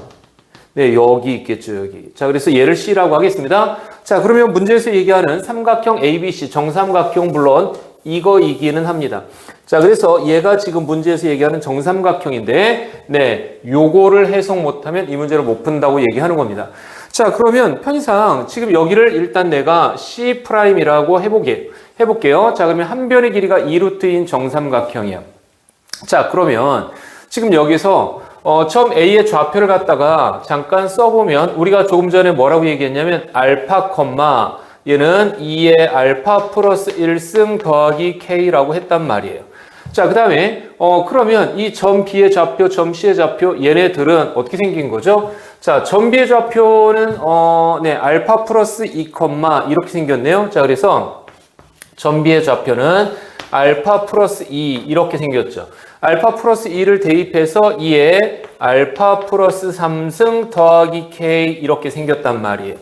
네, 여기 있겠죠, 여기. 자, 그래서 얘를 C라고 하겠습니다. 자, 그러면 문제에서 얘기하는 삼각형 ABC, 정삼각형 물론 이거이기는 합니다. 자, 그래서 얘가 지금 문제에서 얘기하는 정삼각형인데 네, 요거를 해석 못하면 이 문제를 못 푼다고 얘기하는 겁니다. 자, 그러면 편의상 지금 여기를 일단 내가 C'이라고 해볼게요. 자, 그러면 한 변의 길이가 2루트인 정삼각형이야. 자, 그러면 지금 여기서 점 A의 좌표를 갖다가 잠깐 써보면 우리가 조금 전에 뭐라고 얘기했냐면 알파, 얘는 2의 알파 플러스 1승 더하기 K라고 했단 말이에요. 자, 그 다음에 그러면 이 점 B의 좌표, 점 C의 좌표 얘네들은 어떻게 생긴 거죠? 자, 점 B의 좌표는 네, 알파 플러스 2, 이렇게 생겼네요. 자, 그래서 점 B의 좌표는 알파 플러스 2 이렇게 생겼죠. 알파 플러스 2를 대입해서 2에 알파 플러스 3승 더하기 K 이렇게 생겼단 말이에요.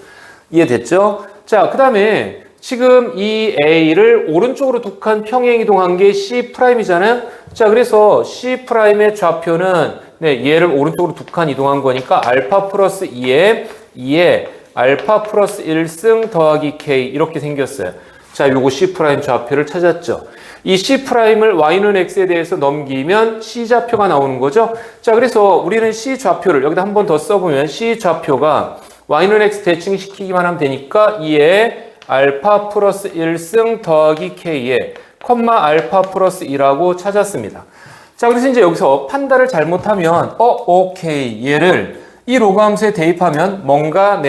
이해됐죠? 자, 그 다음에 지금 이 A를 오른쪽으로 두 칸 평행 이동한 게 C'이잖아요. 자, 그래서 C'의 좌표는 네, 얘를 오른쪽으로 두 칸 이동한 거니까 알파 플러스 2에 알파 플러스 1승 더하기 K 이렇게 생겼어요. 자, 요거 C' 좌표를 찾았죠. 이 C'을 Y는 X에 대해서 넘기면 C 좌표가 나오는 거죠. 자, 그래서 우리는 C 좌표를 여기다 한 번 더 써보면 C 좌표가 Y는 X 대칭시키기만 하면 되니까 2에 알파 플러스 1승 더하기 K에 콤마 알파 플러스 2라고 찾았습니다. 자, 그래서 이제 여기서 판단을 잘못하면 오케이, 얘를 이 로그함수에 대입하면 뭔가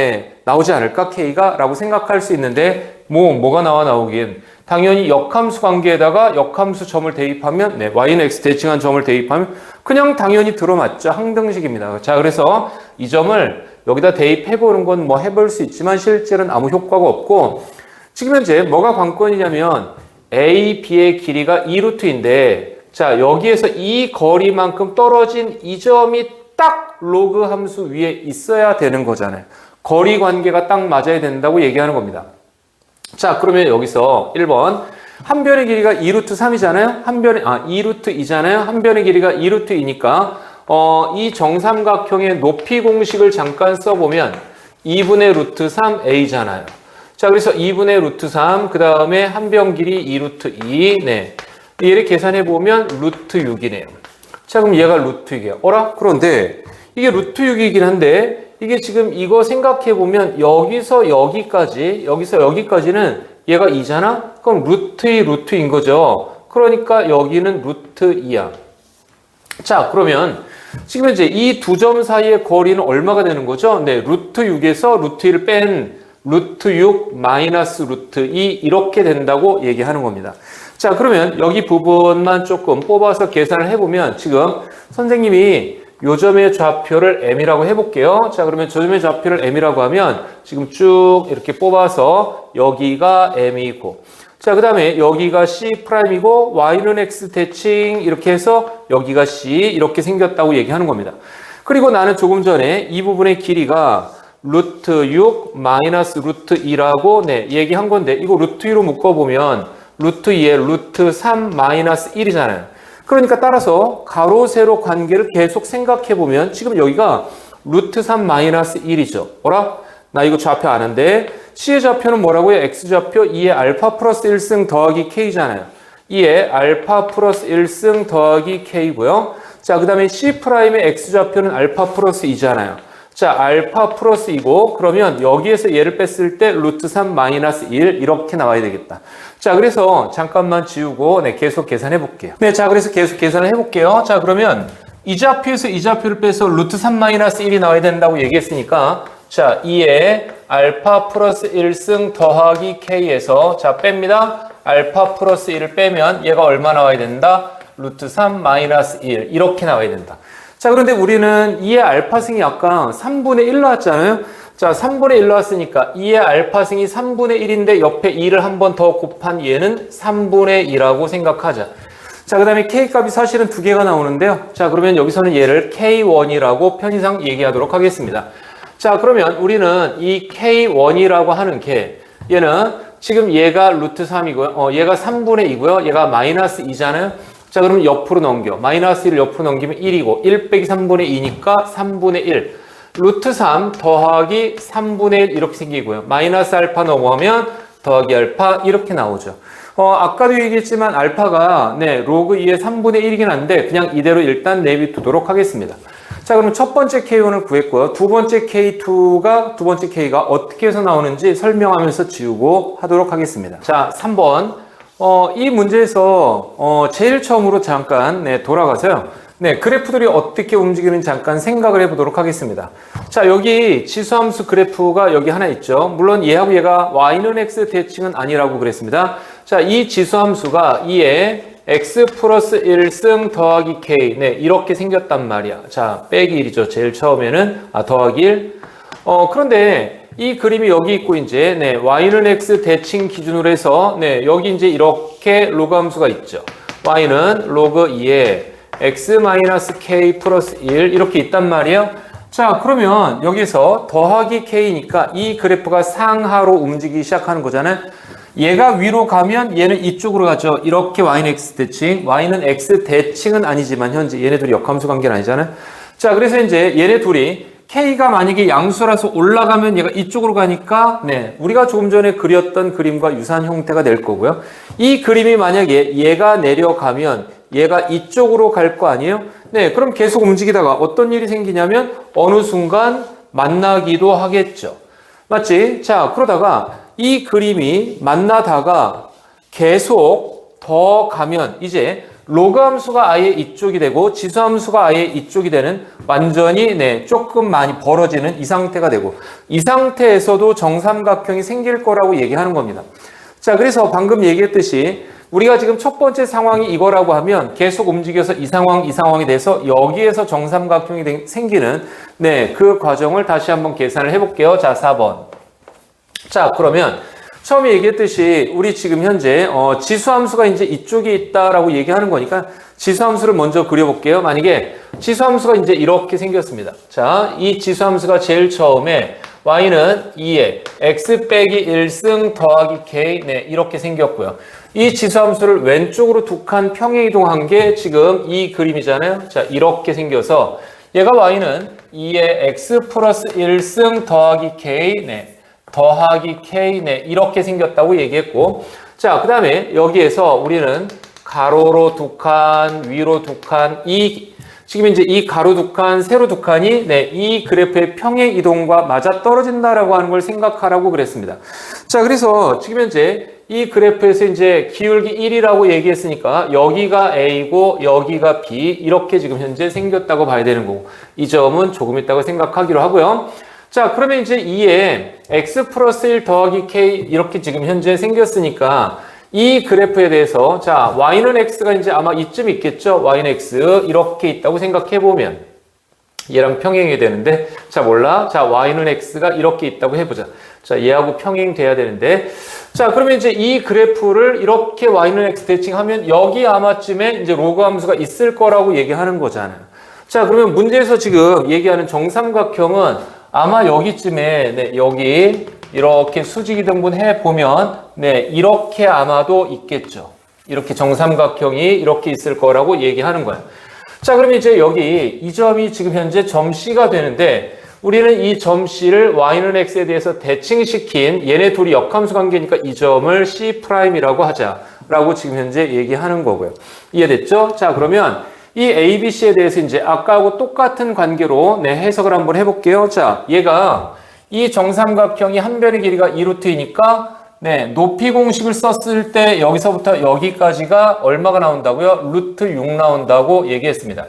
나오지 않을까 K가 라고 생각할 수 있는데 뭐가 나오긴 당연히 역함수 관계에다가 역함수 점을 대입하면 Y는 X 대칭한 점을 대입하면 그냥 당연히 들어맞죠. 항등식입니다. 자, 그래서 이 점을 여기다 대입해보는 건 뭐 해볼 수 있지만 실제로는 아무 효과가 없고 지금 현재 뭐가 관건이냐면 A, B의 길이가 2루트인데 자, 여기에서 이 거리만큼 떨어진 이 점이 딱 로그 함수 위에 있어야 되는 거잖아요. 거리 관계가 딱 맞아야 된다고 얘기하는 겁니다. 자, 그러면 여기서 1번 한 변의 길이가 2루트 3이잖아요. 2루트 2잖아요. 한 변의 길이가 2루트 2니까 이 정삼각형의 높이 공식을 잠깐 써보면 2분의 루트 3a잖아요. 자, 그래서 2분의 루트 3, 그 다음에 한 변 길이 2루트 2, 얘를 계산해보면 루트 6이네요. 자, 그럼 얘가 루트 6이에요. 그런데 이게 루트 6이긴 한데 이게 지금 이거 생각해보면 여기서 여기까지는 얘가 2잖아? 그럼 루트 2, 루트 2인 거죠. 그러니까 여기는 루트 2야. 자, 그러면 지금 이제 이 두 점 사이의 거리는 얼마가 되는 거죠? 네, 루트 6에서 루트 1을 뺀 루트 6 마이너스 루트 2 이렇게 된다고 얘기하는 겁니다. 자, 그러면 여기 부분만 조금 뽑아서 계산을 해보면 지금 선생님이 요 점의 좌표를 M이라고 해볼게요. 자, 그러면 저 점의 좌표를 M이라고 하면 지금 쭉 이렇게 뽑아서 여기가 M이고 자, 그 다음에 여기가 C'이고 Y는 X 대칭 이렇게 해서 여기가 C 이렇게 생겼다고 얘기하는 겁니다. 그리고 나는 조금 전에 이 부분의 길이가 루트 6 마이너스 루트 2라고 얘기한 건데 이거 루트 2로 묶어보면 루트 2에 루트 3 마이너스 1이잖아요. 그러니까 따라서 가로 세로 관계를 계속 생각해보면 지금 여기가 루트 3 마이너스 1이죠. 나 이거 좌표 아는데 C의 좌표는 뭐라고요? X좌표 2의 알파 플러스 1승 더하기 K잖아요. 2의 알파 플러스 1승 더하기 K고요. 자, 그 다음에 C'의 X좌표는 알파 플러스 2잖아요. 자, 알파 플러스 2고 그러면 여기에서 얘를 뺐을 때 루트 3 마이너스 1 이렇게 나와야 되겠다. 자, 그래서 잠깐만 지우고 계속 계산해 볼게요. 자, 그래서 계속 계산을 해볼게요. 자, 그러면 이 좌표에서 이 좌표를 빼서 루트 3 마이너스 1이 나와야 된다고 얘기했으니까 자, 2에 알파 플러스 1승 더하기 K에서 자, 뺍니다. 알파 플러스 1을 빼면 얘가 얼마 나와야 된다? 루트 3 마이너스 1 이렇게 나와야 된다. 자, 그런데 우리는 2의 알파승이 아까 3분의 1 나왔잖아요. 자, 3분의 1 나왔으니까 2의 알파승이 3분의 1인데 옆에 2를 한 번 더 곱한 얘는 3분의 2라고 생각하자. 자, 그 다음에 K값이 사실은 두 개가 나오는데요. 자, 그러면 여기서는 얘를 K1이라고 편의상 얘기하도록 하겠습니다. 자, 그러면 우리는 이 K1이라고 하는 게 얘는 지금 얘가 루트 3이고요. 얘가 3분의 2고요. 얘가 마이너스 2잖아요. 자, 그러면 옆으로 넘겨. 마이너스 1을 옆으로 넘기면 1이고 1 빼기 3분의 2니까 3분의 1. 루트 3 더하기 3분의 1 이렇게 생기고요. 마이너스 알파 넘어가면 더하기 알파 이렇게 나오죠. 아까도 얘기했지만 알파가 로그 2의 3분의 1이긴 한데 그냥 이대로 일단 내비두도록 하겠습니다. 자, 그럼 첫 번째 K1을 구했고요. 두 번째 K2가, 두 번째 K가 어떻게 해서 나오는지 설명하면서 지우고 하도록 하겠습니다. 자, 3번. 이 문제에서, 제일 처음으로 잠깐, 돌아가서요. 그래프들이 어떻게 움직이는지 잠깐 생각을 해보도록 하겠습니다. 자, 여기 지수함수 그래프가 여기 하나 있죠. 물론 얘하고 얘가 Y는 X 대칭은 아니라고 그랬습니다. 자, 이 지수함수가 2에 X 플러스 1승 더하기 K. 이렇게 생겼단 말이야. 자, 빼기 1이죠. 제일 처음에는, 더하기 1. 그런데 이 그림이 여기 있고, 이제, Y는 X 대칭 기준으로 해서, 여기 이제 이렇게 로그 함수가 있죠. Y는 로그 2에 X-K 플러스 1 이렇게 있단 말이에요. 자, 그러면 여기서 더하기 K니까 이 그래프가 상하로 움직이기 시작하는 거잖아요. 얘가 위로 가면 얘는 이쪽으로 가죠. 이렇게 y는 x 대칭, y는 x 대칭은 아니지만 현재 얘네 둘이 역함수 관계는 아니잖아요. 자, 그래서 이제 얘네 둘이 k가 만약에 양수라서 올라가면 얘가 이쪽으로 가니까 네, 우리가 조금 전에 그렸던 그림과 유사한 형태가 될 거고요. 이 그림이 만약에 얘가 내려가면 얘가 이쪽으로 갈 거 아니에요? 네, 그럼 계속 움직이다가 어떤 일이 생기냐면 어느 순간 만나기도 하겠죠. 맞지? 자, 그러다가 이 그림이 만나다가 계속 더 가면 이제 로그 함수가 아예 이쪽이 되고 지수 함수가 아예 이쪽이 되는 완전히 네, 조금 많이 벌어지는 이 상태가 되고 이 상태에서도 정삼각형이 생길 거라고 얘기하는 겁니다. 자, 그래서 방금 얘기했듯이 우리가 지금 첫 번째 상황이 이거라고 하면 계속 움직여서 이 상황이 돼서 여기에서 정삼각형이 생기는 네, 그 과정을 다시 한번 계산을 해볼게요. 자, 4번. 자, 그러면 처음에 얘기했듯이 우리 지금 현재 지수함수가 이제 이쪽에 있다라고 얘기하는 거니까 지수함수를 먼저 그려볼게요. 만약에 지수함수가 이제 이렇게 생겼습니다. 자, 이 지수함수가 제일 처음에 y는 2에 x 빼기 1승 더하기 k 네, 이렇게 생겼고요. 이 지수함수를 왼쪽으로 두 칸 평행 이동한 게 지금 이 그림이잖아요. 자, 이렇게 생겨서 얘가 y는 2에 x 플러스 1승 더하기 k 네, 더하기 k 네, 이렇게 생겼다고 얘기했고, 자, 그 다음에 여기에서 우리는 가로로 두 칸, 위로 두 칸, 지금 이제 이 가로 두 칸, 세로 두 칸이 네, 이 그래프의 평행 이동과 맞아 떨어진다라고 하는 걸 생각하라고 그랬습니다. 자, 그래서 지금 현재 이 그래프에서 이제 기울기 1이라고 얘기했으니까 여기가 A고 여기가 B 이렇게 지금 현재 생겼다고 봐야 되는 거고 이 점은 조금 있다고 생각하기로 하고요. 자, 그러면 이제 2에 x 플러스 1 더하기 k 이렇게 지금 현재 생겼으니까 이 그래프에 대해서 자, y는 x가 이제 아마 이쯤 있겠죠. y는 x 이렇게 있다고 생각해 보면 얘랑 평행이 되는데 자, 몰라. 자, y는 x가 이렇게 있다고 해보자. 자, 얘하고 평행돼야 되는데 자, 그러면 이제 이 그래프를 이렇게 y는 x 대칭하면 여기 아마쯤에 이제 로그 함수가 있을 거라고 얘기하는 거잖아요. 자, 그러면 문제에서 지금 얘기하는 정삼각형은 아마 여기쯤에 네, 여기 이렇게 수직이 등분해 보면 네, 이렇게 아마도 있겠죠. 이렇게 정삼각형이 이렇게 있을 거라고 얘기하는 거예요. 자, 그러면 이제 여기 이 점이 지금 현재 점 C가 되는데 우리는 이 점 C를 y는 x에 대해서 대칭시킨 얘네 둘이 역함수 관계니까 이 점을 C'이라고 하자라고 지금 현재 얘기하는 거고요. 이해됐죠? 자, 그러면 이 ABC에 대해서 이제 아까하고 똑같은 관계로 네, 해석을 한번 해볼게요. 자, 얘가 이 정삼각형이 한 변의 길이가 2루트이니까 네, 높이 공식을 썼을 때 여기서부터 여기까지가 얼마가 나온다고요? 루트 6 나온다고 얘기했습니다.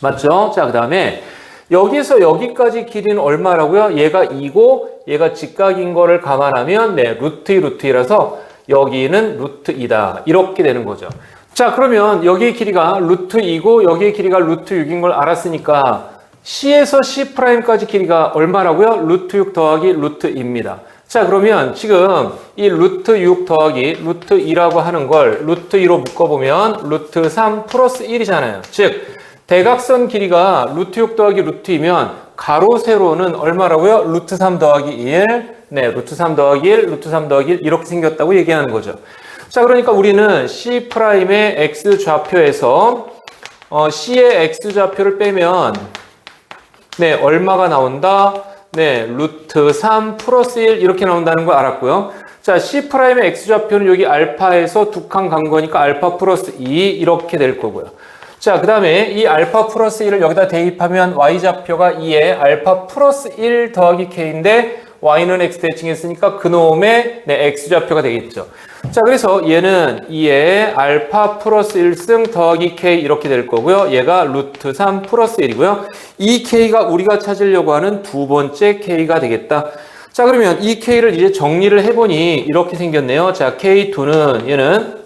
맞죠? 자, 그 다음에 여기서 여기까지 길이는 얼마라고요? 얘가 2고 얘가 직각인 거를 감안하면 네, 루트 2, 루트 2라서 여기는 루트 2다. 이렇게 되는 거죠. 자, 그러면 여기의 길이가 루트 2고 여기의 길이가 루트 6인 걸 알았으니까 C에서 C'까지 길이가 얼마라고요? 루트 6 더하기 루트 2입니다. 자, 그러면 지금 이 루트 6 더하기 루트 2라고 하는 걸 루트 2로 묶어보면 루트 3 플러스 1이잖아요. 즉, 대각선 길이가 루트 6 더하기 루트 2면 가로 세로는 얼마라고요? 루트 3 더하기 1, 네, 루트 3 더하기 1, 루트 3 더하기 1 이렇게 생겼다고 얘기하는 거죠. 자, 그러니까 우리는 C'의 X좌표에서 C의 X좌표를 빼면 네, 얼마가 나온다? 네, 루트 3 플러스 1 이렇게 나온다는 걸 알았고요. 자, C'의 X좌표는 여기 알파에서 두 칸 간 거니까 알파 플러스 2 이렇게 될 거고요. 자, 그 다음에 이 알파 플러스 1을 여기다 대입하면 Y좌표가 2에 알파 플러스 1 더하기 K인데 Y는 X 대칭했으니까 그놈의 네, X좌표가 되겠죠. 자, 그래서 얘는 2에 알파 플러스 1승 더하기 K 이렇게 될 거고요. 얘가 루트 3 플러스 1이고요. 이 K가 우리가 찾으려고 하는 두 번째 K가 되겠다. 자, 그러면 이 K를 이제 정리를 해보니 이렇게 생겼네요. 자, K2는 얘는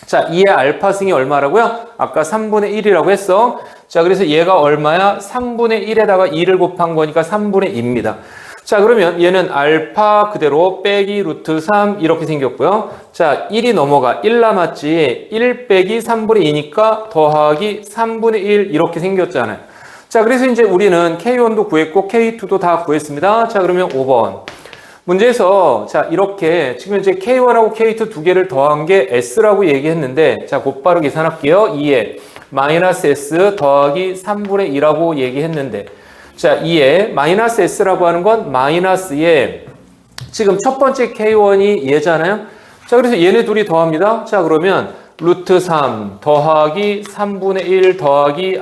자, 2의 알파 승이 얼마라고요? 아까 3분의 1이라고 했어. 자, 그래서 얘가 얼마야? 3분의 1에다가 2를 곱한 거니까 3분의 2입니다. 자, 그러면 얘는 알파 그대로 빼기 루트 3 이렇게 생겼고요. 자, 1이 넘어가 1 남았지. 1 빼기 3분의 2니까 더하기 3분의 1 이렇게 생겼잖아요. 자, 그래서 이제 우리는 K1도 구했고 K2도 다 구했습니다. 자, 그러면 5번. 문제에서 자 이렇게 지금 이제 K1하고 K2 두 개를 더한 게 S라고 얘기했는데 자 곧바로 계산할게요. 2에 마이너스 S 더하기 3분의 2라고 얘기했는데 자 2에 마이너스 S라고 하는 건 마이너스에 지금 첫 번째 K1이 얘잖아요. 자 그래서 얘네 둘이 더합니다. 자 그러면 루트 3 더하기 3분의 1 더하기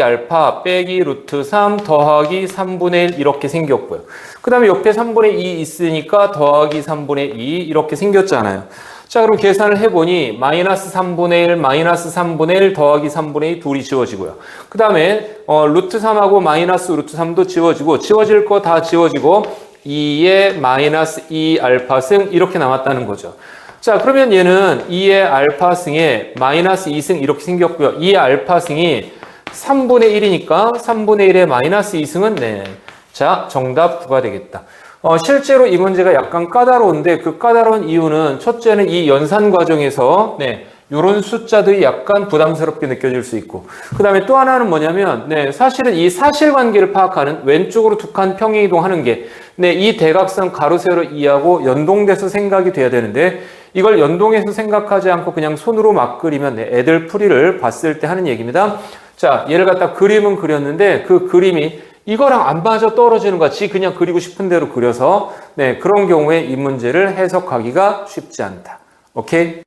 알파 빼기 루트 3 더하기 3분의 1 이렇게 생겼고요. 그 다음에 옆에 3분의 2 있으니까 더하기 3분의 2 이렇게 생겼잖아요. 자 그럼 계산을 해보니 마이너스 3분의 1 마이너스 3분의 1 더하기 3분의 2 둘이 지워지고요. 그 다음에 루트 3하고 마이너스 루트 3도 지워지고 지워질 거 다 지워지고 2의 마이너스 2 알파승 이렇게 남았다는 거죠. 자 그러면 얘는 2의 알파승에 마이너스 2승 이렇게 생겼고요. 2의 알파승이 3분의 1이니까 3분의 1의 마이너스 2승은 네. 자 정답 9가 되겠다. 실제로 이 문제가 약간 까다로운데 그 까다로운 이유는 첫째는 이 연산 과정에서 네, 이런 숫자들이 약간 부담스럽게 느껴질 수 있고 그 다음에 또 하나는 뭐냐면 네, 사실은 이 사실관계를 파악하는 왼쪽으로 두 칸 평행이동하는 게 네, 이 대각선 가로 세로 이하고 연동돼서 생각이 돼야 되는데 이걸 연동해서 생각하지 않고 그냥 손으로 막 그리면 네, 애들 풀이를 봤을 때 하는 얘기입니다. 자 얘를 갖다 그림은 그렸는데 그 그림이 이거랑 안 맞아 떨어지는 거야. 지 그냥 그리고 싶은 대로 그려서 네, 그런 경우에 이 문제를 해석하기가 쉽지 않다. 오케이?